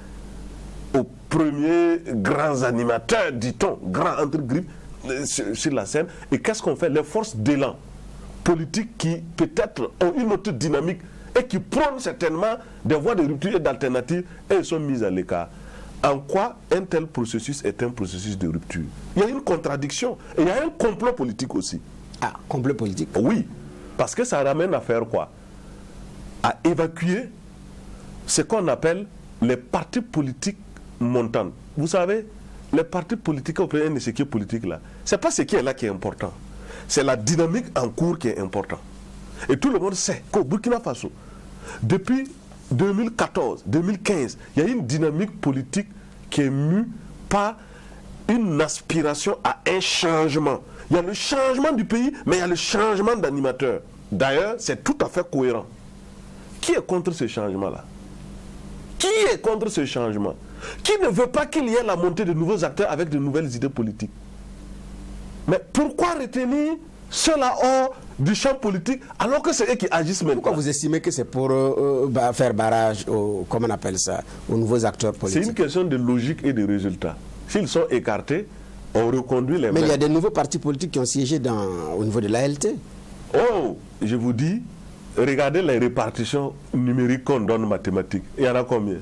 aux premiers grands animateurs, dit-on, grands entre griffes, sur la scène. Et qu'est-ce qu'on fait? Les forces d'élan politique qui peut-être ont une autre dynamique et qui prônent certainement des voies de rupture et d'alternatives, et elles sont mises à l'écart. En quoi un tel processus est un processus de rupture? Il y a une contradiction et il y a un complot politique aussi. Ah, complot politique? Oui, parce que ça ramène à faire quoi? À évacuer ce qu'on appelle les partis politiques montants. Vous savez, les partis politiques, au premier de ce qui est politique là, c'est pas ce qui est là qui est important. C'est la dynamique en cours qui est importante. Et tout le monde sait qu'au Burkina Faso, depuis 2014, 2015, il y a une dynamique politique qui est mue par une aspiration à un changement. Il y a le changement du pays, mais il y a le changement d'animateur. D'ailleurs, c'est tout à fait cohérent. Qui est contre ce changement-là? Qui est contre ce changement? Qui ne veut pas qu'il y ait la montée de nouveaux acteurs avec de nouvelles idées politiques? Mais pourquoi retenir ceux-là hors du champ politique alors que c'est eux qui agissent maintenant? Pourquoi vous estimez que c'est pour faire barrage comment on appelle ça, aux nouveaux acteurs politiques? C'est une question de logique et de résultats. S'ils sont écartés, on reconduit les mêmes. Mais il y a des nouveaux partis politiques qui ont siégé au niveau de l'ALT. Oh, je vous dis, regardez les répartitions numériques qu'on donne en mathématiques. Il y en a combien?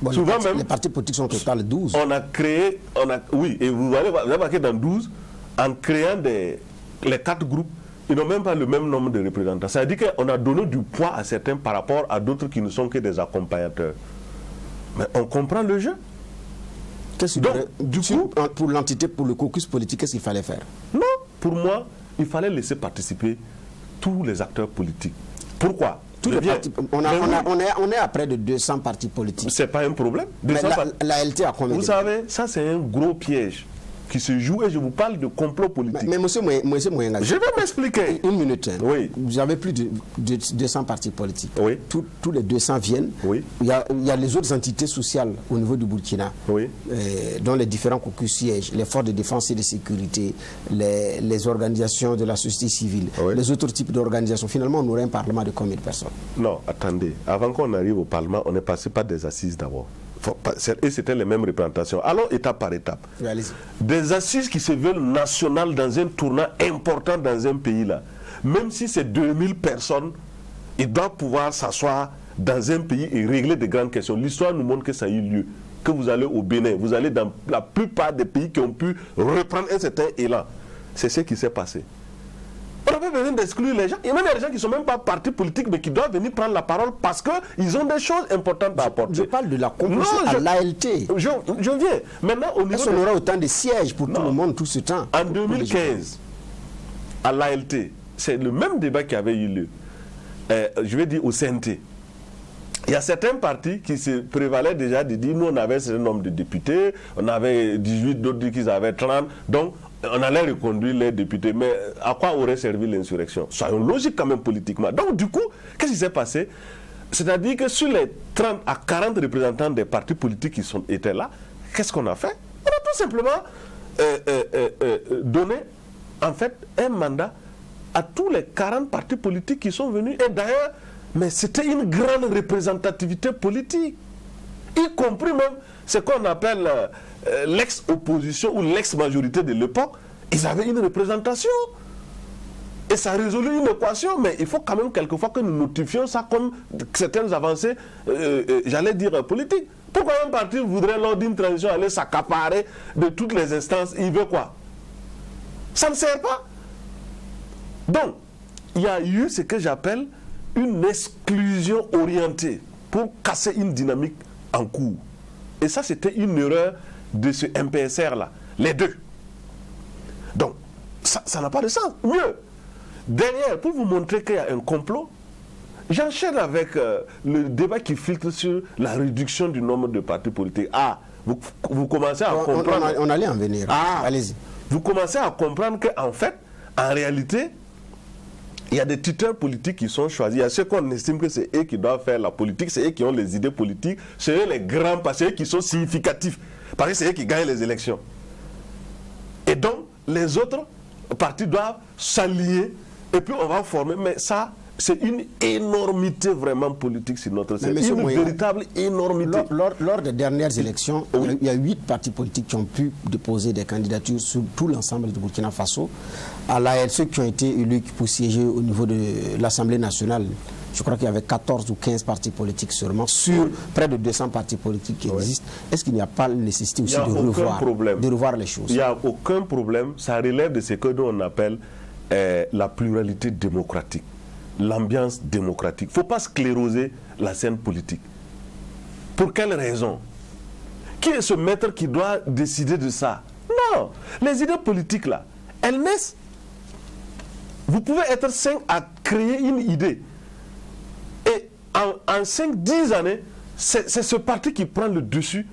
Bon, souvent les partis politiques sont au total 12. Oui, et vous allez marquer dans 12, en créant les 4 groupes, ils n'ont même pas le même nombre de représentants. Ça veut dire qu'on a donné du poids à certains par rapport à d'autres qui ne sont que des accompagnateurs. Mais on comprend le jeu. Donc, du coup, pour l'entité, pour le caucus politique, qu'est-ce qu'il fallait faire? Non, pour moi, il fallait laisser participer tous les acteurs politiques. Pourquoi? On est à près de 200 partis politiques. C'est pas un problème. Mais l'ALT a combien? Vous savez, ça c'est un gros piège qui se joue et je vous parle de complot politique. Mais monsieur Moyenga, je vais m'expliquer. Une minute. Oui. Vous avez plus de 200 partis politiques. Oui. Tous les 200 viennent. Oui. Il y a les autres entités sociales au niveau du Burkina, oui, dont les différents caucus siègent, les forces de défense et de sécurité, les organisations de la société civile, oui, les autres types d'organisations. Finalement, on aurait un parlement de combien de personnes? Non, attendez. Avant qu'on arrive au parlement, on est passé par des assises d'abord. Et c'était les mêmes représentations. Allons étape par étape. Oui, des assises qui se veulent nationales dans un tournant important dans un pays là. Même si c'est 2000 personnes, ils doivent pouvoir s'asseoir dans un pays et régler des grandes questions. L'histoire nous montre que ça a eu lieu. Que vous allez au Bénin, vous allez dans la plupart des pays qui ont pu reprendre un certain élan. C'est ce qui s'est passé. On n'a pas besoin d'exclure les gens. Il y a même des gens qui ne sont même pas partis politiques, mais qui doivent venir prendre la parole parce qu'ils ont des choses importantes à apporter. Je parle de la composition à l'ALT. Je viens. Maintenant, au niveau. Est-ce qu'on aura autant de sièges pour tout le monde tout ce temps? En 2015, à l'ALT, c'est le même débat qui avait eu lieu. Je vais dire au CNT. Il y a certains partis qui se prévalaient déjà de dire nous on avait un certain nombre de députés, on avait 18, d'autres qui avaient 30, donc on allait reconduire les députés. Mais à quoi aurait servi l'insurrection? Soyons logiques quand même politiquement. Donc du coup, qu'est-ce qui s'est passé? C'est-à-dire que sur les 30 à 40 représentants des partis politiques qui étaient là, qu'est-ce qu'on a fait? On a tout simplement donné en fait un mandat à tous les 40 partis politiques qui sont venus. Et d'ailleurs, mais c'était une grande représentativité politique, y compris même ce qu'on appelle l'ex-opposition ou l'ex-majorité de l'époque. Ils avaient une représentation. Et ça résout une équation, mais il faut quand même quelquefois que nous notifions ça comme certaines avancées, j'allais dire, politiques. Pourquoi un parti voudrait, lors d'une transition, aller s'accaparer de toutes les instances? Il veut quoi? Ça ne sert pas. Donc, il y a eu ce que j'appelle une exclusion orientée pour casser une dynamique en cours. Et ça, c'était une erreur de ce MPSR-là. Les deux. Donc, ça n'a pas de sens. Mieux, derrière, pour vous montrer qu'il y a un complot, j'enchaîne avec le débat qui filtre sur la réduction du nombre de partis politiques. Ah, vous commencez à comprendre. On allait en venir. Ah, allez-y. Vous commencez à comprendre qu'en fait, en réalité, il y a des tuteurs politiques qui sont choisis. Il y a ceux qu'on estime que c'est eux qui doivent faire la politique, c'est eux qui ont les idées politiques, c'est eux les grands, parce que c'est eux qui sont significatifs, parce que c'est eux qui gagnent les élections. Et donc, les autres partis doivent s'allier, et puis on va former, mais ça, c'est une énormité vraiment politique sur notre scène. C'est une véritable énormité. Lors des dernières élections, oui, il y a 8 partis politiques qui ont pu déposer des candidatures sur tout l'ensemble du Burkina Faso. À la ceux qui ont été élus pour siéger au niveau de l'Assemblée nationale, je crois qu'il y avait 14 ou 15 partis politiques seulement, sur près de 200 partis politiques qui existent. Est-ce qu'il n'y a pas la nécessité aussi de revoir les choses? Il n'y a aucun problème. Ça relève de ce que nous on appelle la pluralité démocratique. L'ambiance démocratique. Il ne faut pas scléroser la scène politique. Pour quelle raison? Qui est ce maître qui doit décider de ça? Non. Les idées politiques là, elles naissent. Vous pouvez être 5 à créer une idée. Et en 5-10 années, c'est ce parti qui prend le dessus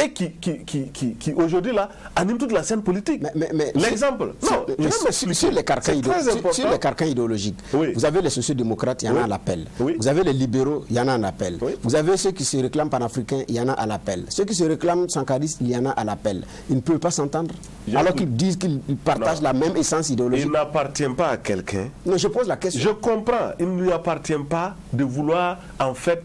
et qui aujourd'hui là anime toute la scène politique. Mais l'exemple, sur les carcans idéologiques, oui. Vous avez les sociodémocrates, il y en a à l'appel. Oui. Vous avez les libéraux, il y en a à l'appel. Oui. Vous avez ceux qui se réclament panafricains, il y en a à l'appel. Ceux qui se réclament sankaristes, il y en a à l'appel. Ils ne peuvent pas s'entendre alors qu'ils disent qu'ils partagent la même essence idéologique. Il n'appartient pas à quelqu'un. Non, je pose la question. Je comprends. Il ne lui appartient pas de vouloir en fait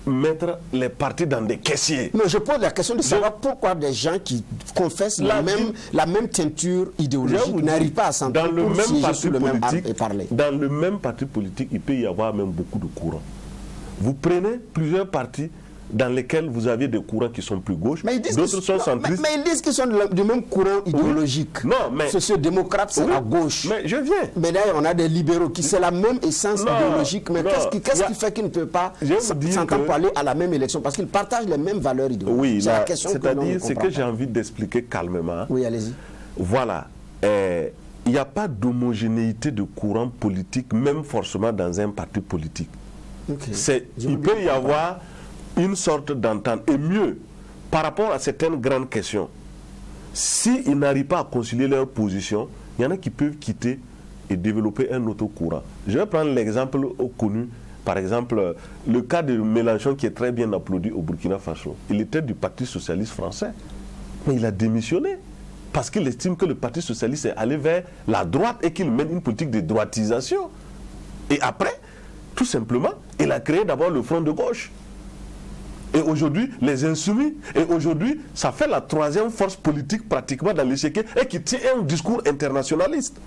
mettre les partis dans des caissiers. Non, je pose la question de savoir pourquoi des gens qui confessent la même teinture idéologique n'arrivent pas à s'entendre dans le même parti politique et parler. Dans le même parti politique, il peut y avoir même beaucoup de courants. Vous prenez plusieurs partis dans lesquels vous avez des courants qui sont plus gauches, d'autres sont centristes. Mais ils disent qu'ils sont du même courant idéologique. Oui. Non, mais sociodémocrate, c'est à gauche. Mais je viens. Mais d'ailleurs, on a des libéraux qui c'est la même essence idéologique. Mais qu'est-ce qui fait qu'ils ne peuvent pas s'entendre pour aller à la même élection? Parce qu'ils partagent les mêmes valeurs idéologiques. Oui, c'est-à-dire ce que j'ai envie d'expliquer calmement. Oui, allez-y. Voilà. Il n'y a pas d'homogénéité de courant politique, même forcément dans un parti politique. Okay. Il peut y avoir une sorte d'entente, et mieux, par rapport à certaines grandes questions, s'ils n'arrivent pas à concilier leur position, il y en a qui peuvent quitter et développer un autre courant. Je vais prendre l'exemple connu, par exemple, le cas de Mélenchon qui est très bien applaudi au Burkina Faso. Il était du Parti Socialiste Français, mais il a démissionné parce qu'il estime que le Parti Socialiste est allé vers la droite et qu'il mène une politique de droitisation. Et après, tout simplement, il a créé d'abord le Front de gauche. Et aujourd'hui, les insoumis, et aujourd'hui, ça fait la 3e force politique pratiquement dans l'échiquier et qui tient un discours internationaliste.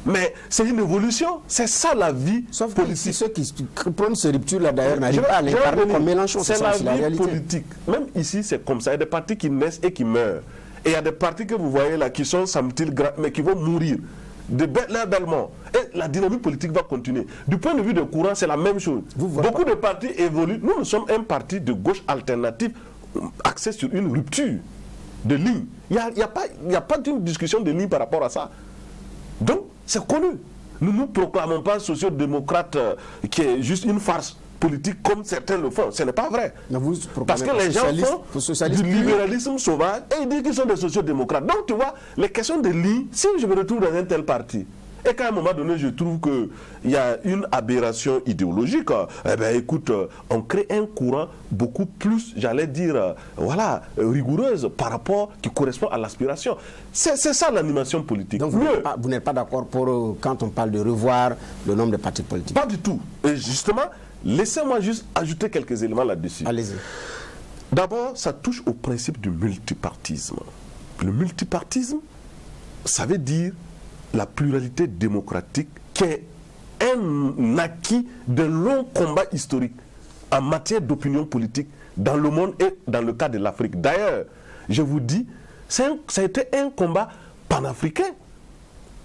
Mais c'est une évolution, c'est ça la vie politique. Ceux qui prennent ces ruptures-là d'ailleurs n'arrivent pas à l'incarner comme Mélenchon. C'est la vie politique. Même ici, c'est comme ça. Il y a des partis qui naissent et qui meurent. Et il y a des partis que vous voyez là qui sont semble-t-il grands, mais qui vont mourir. Bellement. Et la dynamique politique va continuer. Du point de vue des courants, c'est la même chose. Beaucoup de partis évoluent. Nous sommes un parti de gauche alternative axé sur une rupture de ligne. Il n'y a pas d'une discussion de ligne par rapport à ça. Donc, c'est connu. Nous ne nous proclamons pas sociodémocrate qui est juste une farce politique comme certains le font. Ce n'est pas vrai. Parce que les gens font du libéralisme sauvage et ils disent qu'ils sont des sociodémocrates. Donc tu vois, les questions de ligne, si je me retrouve dans un tel parti, et qu'à un moment donné je trouve qu'il y a une aberration idéologique, eh bien écoute, on crée un courant beaucoup plus, j'allais dire, rigoureuse par rapport, qui correspond à l'aspiration. C'est ça l'animation politique. Donc vous n'êtes pas d'accord pour quand on parle de revoir le nombre de partis politiques? Pas du tout. Et justement, laissez-moi juste ajouter quelques éléments là-dessus. Allez-y. D'abord, ça touche au principe du multipartisme. Le multipartisme, ça veut dire la pluralité démocratique qui est un acquis d'un long combat historique en matière d'opinion politique dans le monde et dans le cas de l'Afrique. D'ailleurs, je vous dis, ça a été un combat panafricain.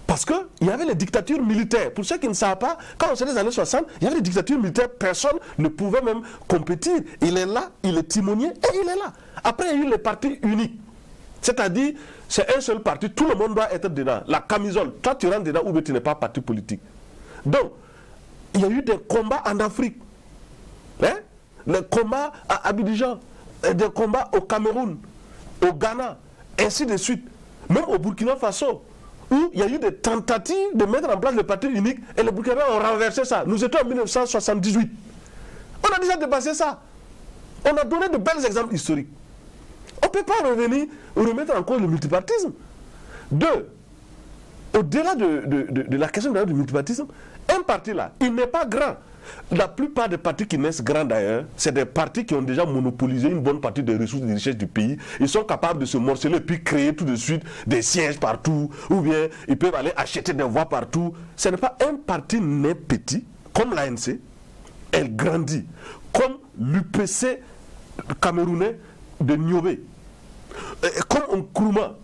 Parce qu'il y avait les dictatures militaires. Pour ceux qui ne savent pas, quand on s'est des années 60, il y avait les dictatures militaires, personne ne pouvait même compétir. Il est là, il est timonier et il est là. Après, il y a eu les partis uniques. C'est-à-dire, c'est un seul parti, tout le monde doit être dedans. La camisole, toi tu rentres dedans ou bien tu n'es pas parti politique. Donc, il y a eu des combats en Afrique. Hein? Les combats à Abidjan, des combats au Cameroun, au Ghana, ainsi de suite. Même au Burkina Faso, où il y a eu des tentatives de mettre en place le parti unique et les Burkinabés ont renversé ça. Nous étions en 1978. On a déjà dépassé ça. On a donné de bels exemples historiques. On ne peut pas revenir ou remettre en cause le multipartisme. Deux, au-delà de la question du multipartisme, un parti là, il n'est pas grand. La plupart des partis qui naissent grands d'ailleurs, c'est des partis qui ont déjà monopolisé une bonne partie des ressources et des richesses du pays. Ils sont capables de se morceler et puis créer tout de suite des sièges partout, ou bien ils peuvent aller acheter des voix partout. Ce n'est pas un parti né petit, comme l'ANC, elle grandit, comme l'UPC camerounais de Niobé, comme Nkrumah,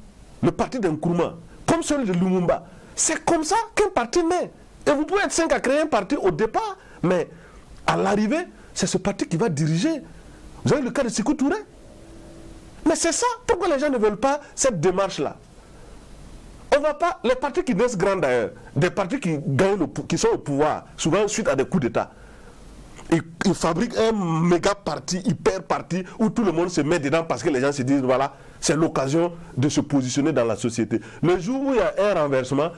le parti d'Nkrumah, comme celui de Lumumba. C'est comme ça qu'un parti naît. Et vous pouvez être 5 à créer un parti au départ, mais à l'arrivée, c'est ce parti qui va diriger. Vous avez le cas de Sékou Touré. Mais c'est ça, pourquoi les gens ne veulent pas cette démarche-là? On va pas, les partis qui naissent grands d'ailleurs, des partis qui gagnent, qui sont au pouvoir, souvent suite à des coups d'État. Ils fabriquent un méga parti, hyper parti, où tout le monde se met dedans parce que les gens se disent, voilà, c'est l'occasion de se positionner dans la société. Le jour où il y a un renversement,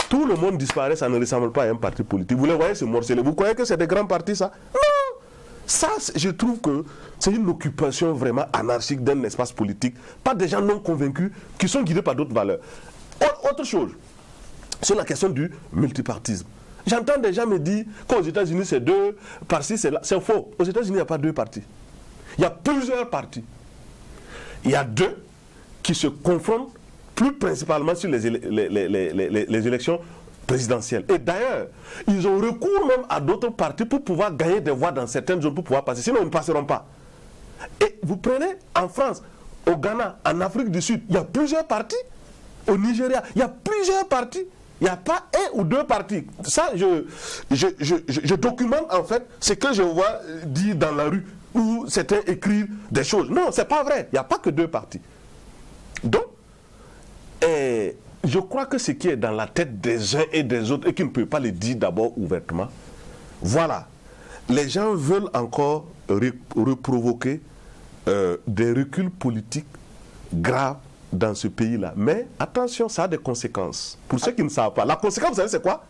tout le monde disparaît, ça ne ressemble pas à un parti politique. Vous les voyez se morceler. Vous croyez que c'est des grands partis, ça? Non! Ça, je trouve que c'est une occupation vraiment anarchique d'un espace politique, pas des gens non convaincus qui sont guidés par d'autres valeurs. Autre chose, sur la question du multipartisme. J'entends des gens me dire qu'aux États-Unis, c'est 2 partis, c'est faux. Aux États-Unis, il n'y a pas 2 partis. Il y a plusieurs partis. Il y a 2 qui se confrontent plus principalement sur les élections présidentielles. Et d'ailleurs, ils ont recours même à d'autres partis pour pouvoir gagner des voix dans certaines zones, pour pouvoir passer. Sinon, ils ne passeront pas. Et vous prenez en France, au Ghana, en Afrique du Sud, il y a plusieurs partis. Au Nigeria, il y a plusieurs partis. Il n'y a pas 1 ou 2 partis. Ça, je documente en fait ce que je vois dire dans la rue, où certains écrivent des choses. Non, ce n'est pas vrai. Il n'y a pas que 2 partis. Donc, je crois que ce qui est dans la tête des uns et des autres, et qui ne peut pas le dire d'abord ouvertement, voilà, les gens veulent encore reprovoquer des reculs politiques graves dans ce pays-là. Mais attention, ça a des conséquences. Pour ceux qui ne savent pas, la conséquence, vous savez, c'est quoi?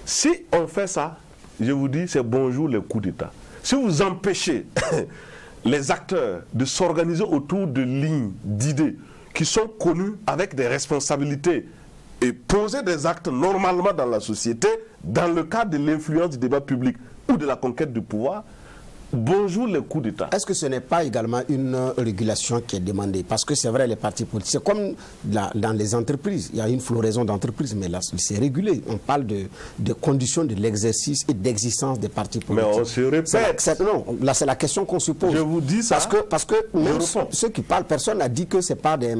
Si on fait ça, je vous dis, c'est bonjour les coups d'État. Si vous empêchez les acteurs de s'organiser autour de lignes, d'idées, qui sont connus avec des responsabilités et poser des actes normalement dans la société, dans le cadre de l'influence du débat public ou de la conquête du pouvoir, bonjour les coups d'État. Est-ce que ce n'est pas également une régulation qui est demandée? Parce que c'est vrai, les partis politiques, c'est comme dans les entreprises, il y a une floraison d'entreprises, mais là, c'est régulé. On parle de conditions de l'exercice et d'existence des partis politiques. Mais on se répète. Non, là, c'est la question qu'on se pose. Je vous dis ça. Parce que même ceux qui parlent, personne n'a dit que c'est pas des...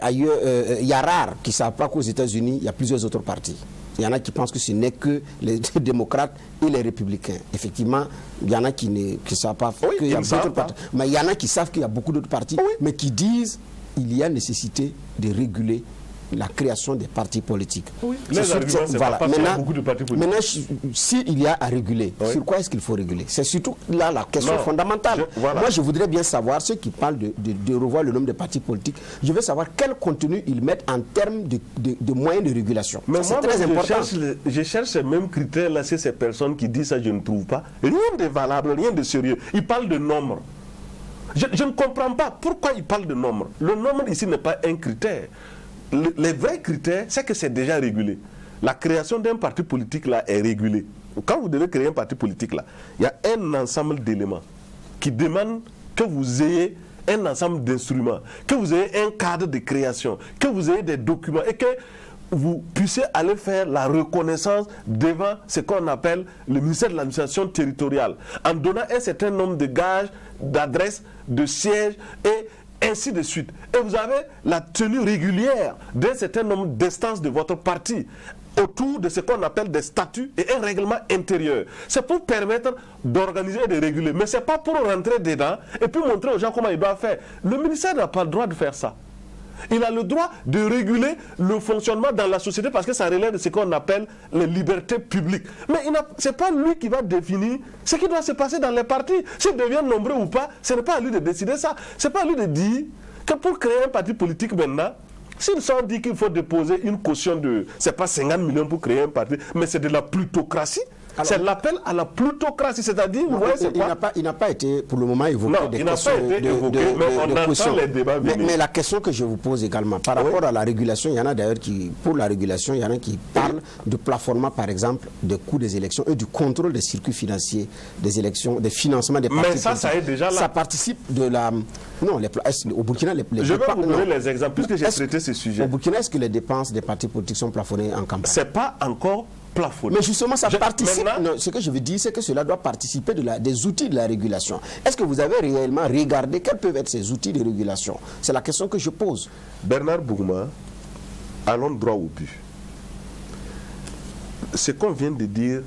ailleurs, il y a rare qui ne savent pas qu'aux États-Unis, il y a plusieurs autres partis. Il y en a qui pensent que ce n'est que les démocrates et les républicains. Effectivement, il y en a qui ne savent pas qu'il y a d'autres partis. Mais il y en a qui savent qu'il y a beaucoup d'autres partis, mais qui disent qu'il y a nécessité de réguler la création des partis politiques. Oui. Les arguments, c'est voilà. Pas maintenant, beaucoup de partis politiques. Maintenant, s'il y a à réguler, sur quoi est-ce qu'il faut réguler? C'est surtout là la question fondamentale. Moi, je voudrais bien savoir, ceux qui parlent de revoir le nombre de partis politiques, je veux savoir quel contenu ils mettent en termes de moyens de régulation. Mais c'est très important. Je cherche ces mêmes critères-là, c'est ces personnes qui disent ça, je ne trouve pas. Rien de valable, rien de sérieux. Ils parlent de nombre. Je ne comprends pas pourquoi ils parlent de nombre. Le nombre ici n'est pas un critère. Les vrais critères, c'est que c'est déjà régulé. La création d'un parti politique là est régulée. Quand vous devez créer un parti politique là, il y a un ensemble d'éléments qui demandent que vous ayez un ensemble d'instruments, que vous ayez un cadre de création, que vous ayez des documents et que vous puissiez aller faire la reconnaissance devant ce qu'on appelle le ministère de l'administration territoriale, en donnant un certain nombre de gages, d'adresses, de sièges et ainsi de suite. Et vous avez la tenue régulière d'un certain nombre d'instances de votre parti autour de ce qu'on appelle des statuts et un règlement intérieur. C'est pour permettre d'organiser et de réguler. Mais ce n'est pas pour rentrer dedans et puis montrer aux gens comment ils doivent faire. Le ministère n'a pas le droit de faire ça. Il a le droit de réguler le fonctionnement dans la société parce que ça relève de ce qu'on appelle les libertés publiques. Mais ce n'est pas lui qui va définir ce qui doit se passer dans les partis. S'ils deviennent nombreux ou pas, ce n'est pas à lui de décider ça. Ce n'est pas à lui de dire que pour créer un parti politique maintenant, s'ils sont dit qu'il faut déposer une caution de, c'est pas 50 millions pour créer un parti, mais c'est de la plutocratie. C'est l'appel à la plutocratie, c'est-à-dire, vous voyez, c'est quoi? Il n'a pas été pour le moment évoqué. Non, il n'a pas été évoqué, mais on entend les débats venir. Mais la question que je vous pose également, par rapport à la régulation, il y en a d'ailleurs qui, pour la régulation, il y en a qui parlent de plafonnement, par exemple, des coûts des élections et du contrôle des circuits financiers des élections, des financements des partis. Mais ça est déjà là. Ça participe de la... Non, au Burkina, je vais vous donner les exemples, puisque j'ai traité ce sujet. Au Burkina, est-ce que les dépenses des partis politiques sont plafonnées en campagne? C'est pas encore plafonné. Mais justement, ça participe. Non, ce que je veux dire, c'est que cela doit participer des outils de la régulation. Est-ce que vous avez réellement regardé quels peuvent être ces outils de régulation? C'est la question que je pose. Bernard Bourma, allons droit au but. Ce qu'on vient de dire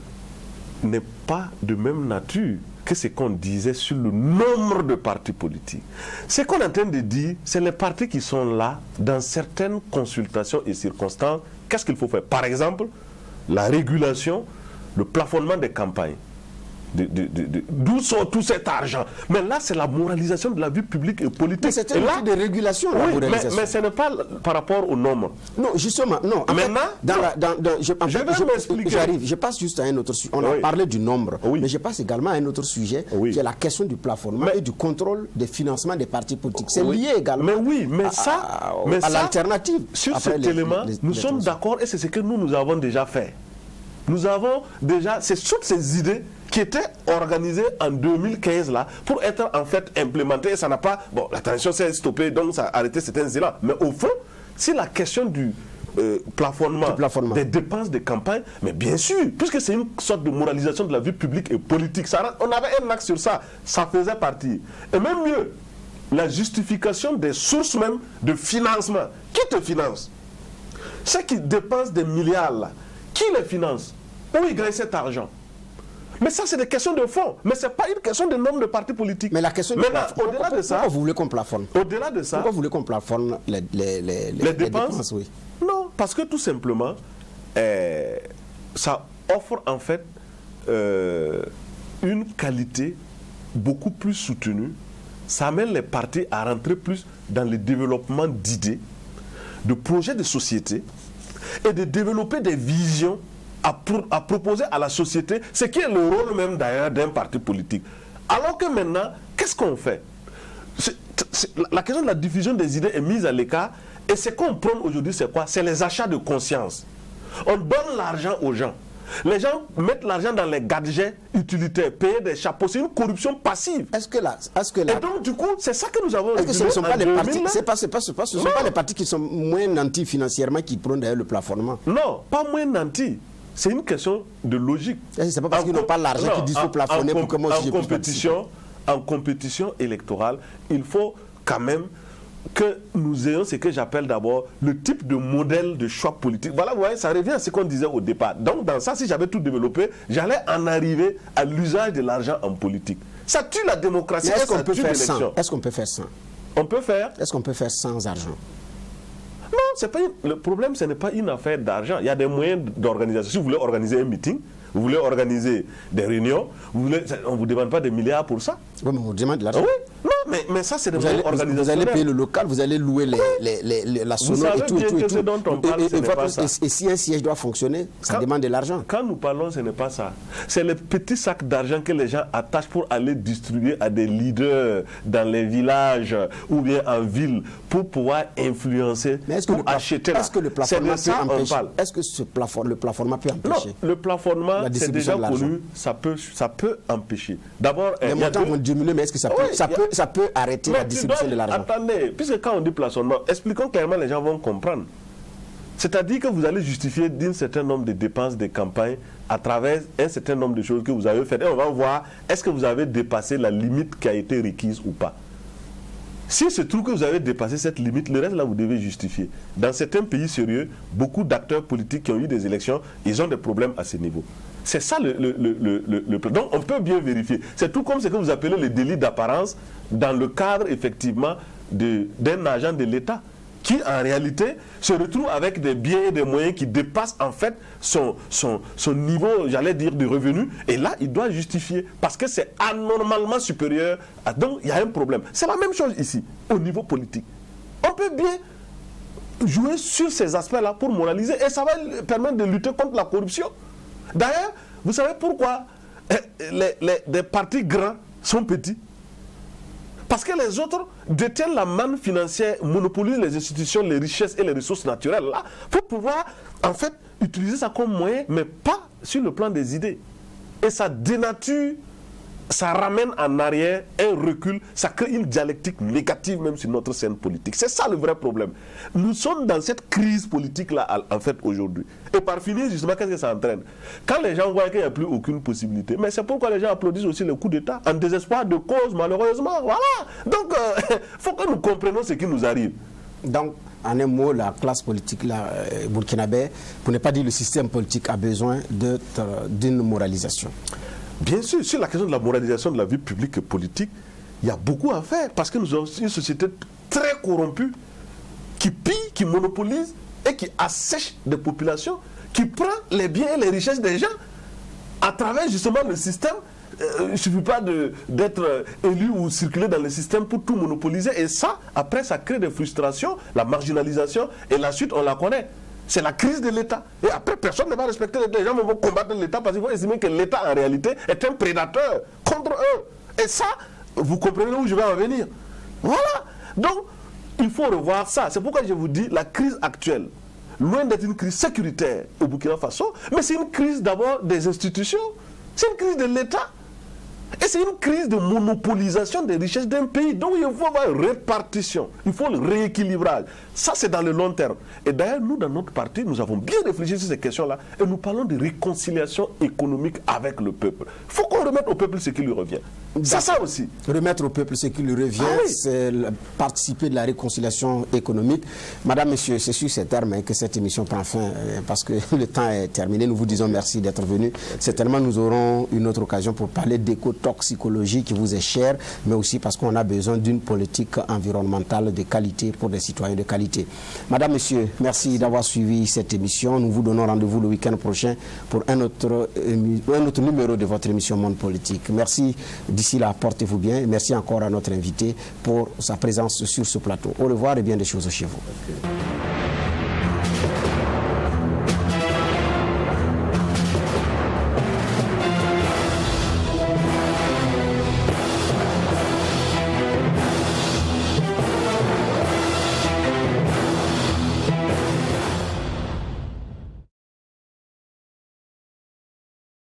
n'est pas de même nature que ce qu'on disait sur le nombre de partis politiques. Ce qu'on est en train de dire, c'est les partis qui sont là, dans certaines consultations et circonstances, qu'est-ce qu'il faut faire? Par exemple, la régulation, le plafonnement des campagnes. D'où sort tout cet argent? Mais là, c'est la moralisation de la vie publique et politique. Mais c'est un outil de régulation, la moralisation. Mais ce n'est pas par rapport au nombre. Non, justement, non. Maintenant, je vais m'expliquer. J'arrive, je passe juste à un autre sujet. On a parlé du nombre, mais je passe également à un autre sujet, qui est la question du plafonnement et du contrôle des financements des partis politiques. C'est lié également à l'alternative. Sur cet élément, nous sommes d'accord et c'est ce que nous avons déjà fait. Nous avons déjà, c'est toutes ces idées qui étaient organisées en 2015 là, pour être en fait implémentées. Et ça n'a pas, bon, la transition s'est stoppée, donc ça a arrêté certains élans. Mais au fond, c'est la question du plafonnement des dépenses de campagne, mais bien sûr, puisque c'est une sorte de moralisation de la vie publique et politique, on avait un axe sur ça, ça faisait partie. Et même mieux, la justification des sources même de financement. Qui te finance? Ceux qui dépensent des milliards là, qui les finance? Où ils gagnent cet argent? Mais ça, c'est des questions de fond. Mais ce n'est pas une question de nombre de partis politiques. Mais la question au-delà de ça, pourquoi vous voulez qu'on plafonne? Au-delà de ça, pourquoi vous voulez qu'on plafonne les dépenses? Oui. Non, parce que tout simplement, ça offre en fait une qualité beaucoup plus soutenue. Ça amène les partis à rentrer plus dans le développement d'idées, de projets de société et de développer des visions à proposer à la société, ce qui est le rôle même d'ailleurs d'un parti politique. Alors que maintenant, qu'est-ce qu'on fait? La question de la diffusion des idées est mise à l'écart et ce qu'on prône aujourd'hui, c'est quoi? C'est les achats de conscience. On donne l'argent aux gens. Les gens mettent l'argent dans les gadgets utilitaires, payer des chapeaux. C'est une corruption passive. Et donc, du coup, c'est ça que nous avons régulé. Ce ne sont pas les partis, ce sont pas les partis qui sont moins nantis financièrement qui prônent d'ailleurs le plafonnement. Non, pas moins nantis. C'est une question de logique. C'est pas parce qu'ils n'ont pas l'argent qu'ils disent qu'il faut plafonner pour que moi aussi je puisse en compétition électorale, il faut quand même que nous ayons ce que j'appelle d'abord le type de modèle de choix politique. Voilà, vous voyez, ça revient à ce qu'on disait au départ. Donc, dans ça, si j'avais tout développé, j'allais en arriver à l'usage de l'argent en politique. Ça tue la démocratie. Est-ce qu'on peut faire sans? Est-ce qu'on peut faire sans? On peut faire. Est-ce qu'on peut faire sans argent? Non, le problème, ce n'est pas une affaire d'argent. Il y a des moyens d'organisation. Si vous voulez organiser un meeting, vous voulez organiser des réunions, on ne vous demande pas des milliards pour ça. Oui, mais on vous demande de l'argent. Oui, non, mais ça, c'est des moyens organisationnels. Vous allez payer le local, vous allez louer la sonore et tout. Et si un siège doit fonctionner, ça demande de l'argent. Quand nous parlons, ce n'est pas ça. C'est les petits sacs d'argent que les gens attachent pour aller distribuer à des leaders dans les villages ou bien en ville pour pouvoir influencer, pour acheter. Est-ce que le plafonnement peut empêcher? Est-ce que le plafonnement peut empêcher? Non, le plafonnement, c'est déjà connu, ça peut empêcher. D'abord, les montants vont diminuer, mais est-ce que ça peut arrêter la distribution de l'argent? Attendez, puisque quand on dit plafonnement, expliquons clairement, les gens vont comprendre. C'est-à-dire que vous allez justifier d'un certain nombre de dépenses de campagne à travers un certain nombre de choses que vous avez faites. Et on va voir, est-ce que vous avez dépassé la limite qui a été requise ou pas. S'il se trouve que vous avez dépassé cette limite, le reste là, vous devez justifier. Dans certains pays sérieux, beaucoup d'acteurs politiques qui ont eu des élections, ils ont des problèmes à ce niveau. C'est ça le plan. Donc on peut bien vérifier. C'est tout comme ce que vous appelez le délit d'apparence dans le cadre effectivement d'un agent de l'État qui en réalité se retrouve avec des biens et des moyens qui dépassent en fait son niveau, j'allais dire, de revenu. Et là, il doit justifier parce que c'est anormalement supérieur. Donc il y a un problème. C'est la même chose ici, au niveau politique. On peut bien jouer sur ces aspects-là pour moraliser et ça va permettre de lutter contre la corruption. D'ailleurs, vous savez pourquoi des partis grands sont petits? Parce que les autres détiennent la manne financière, monopolisent les institutions, les richesses et les ressources naturelles là, pour pouvoir en fait utiliser ça comme moyen, mais pas sur le plan des idées. Et ça dénature, ça ramène en arrière un recul, ça crée une dialectique négative même sur notre scène politique. C'est ça le vrai problème. Nous sommes dans cette crise politique-là en fait aujourd'hui. Et par finir, justement, qu'est-ce que ça entraîne? Quand les gens voient qu'il n'y a plus aucune possibilité, mais c'est pourquoi les gens applaudissent aussi le coup d'État, en désespoir de cause, malheureusement. Voilà. Donc, il faut que nous comprenions ce qui nous arrive. Donc, en un mot, la classe politique là, burkinabé, pour ne pas dire le système politique, a besoin d'une moralisation. Bien sûr, sur la question de la moralisation de la vie publique et politique, il y a beaucoup à faire parce que nous avons une société très corrompue qui pille, qui monopolise et qui assèche des populations, qui prend les biens et les richesses des gens à travers justement le système. Il ne suffit pas d'être élu ou circuler dans le système pour tout monopoliser et ça, après, ça crée des frustrations, la marginalisation et la suite, on la connaît. C'est la crise de l'État. Et après, personne ne va respecter l'État. Les gens vont combattre l'État parce qu'ils vont estimer que l'État, en réalité, est un prédateur contre eux. Et ça, vous comprenez où je vais en venir. Voilà. Donc, il faut revoir ça. C'est pourquoi je vous dis, la crise actuelle, loin d'être une crise sécuritaire au Burkina Faso, mais c'est une crise d'abord des institutions. C'est une crise de l'État. Et c'est une crise de monopolisation des richesses d'un pays. Donc il faut avoir une répartition, il faut le rééquilibrage. Ça, c'est dans le long terme. Et d'ailleurs, nous, dans notre parti, nous avons bien réfléchi sur ces questions-là et nous parlons de réconciliation économique avec le peuple. Il faut qu'on remette au peuple ce qui lui revient. C'est ça aussi. Remettre au peuple ce qui lui revient, oui. C'est participer de la réconciliation économique. Madame, monsieur, c'est sur ces termes que cette émission prend fin parce que le temps est terminé. Nous vous disons merci d'être venus. Certainement, nous aurons une autre occasion pour parler d'écotoxicologie qui vous est chère, mais aussi parce qu'on a besoin d'une politique environnementale de qualité pour des citoyens de qualité. Madame, monsieur, merci d'avoir suivi cette émission. Nous vous donnons rendez-vous le week-end prochain pour un autre numéro de votre émission Monde Politique. Merci. D'ici là, portez-vous bien. Et merci encore à notre invité pour sa présence sur ce plateau. Au revoir et bien des choses chez vous.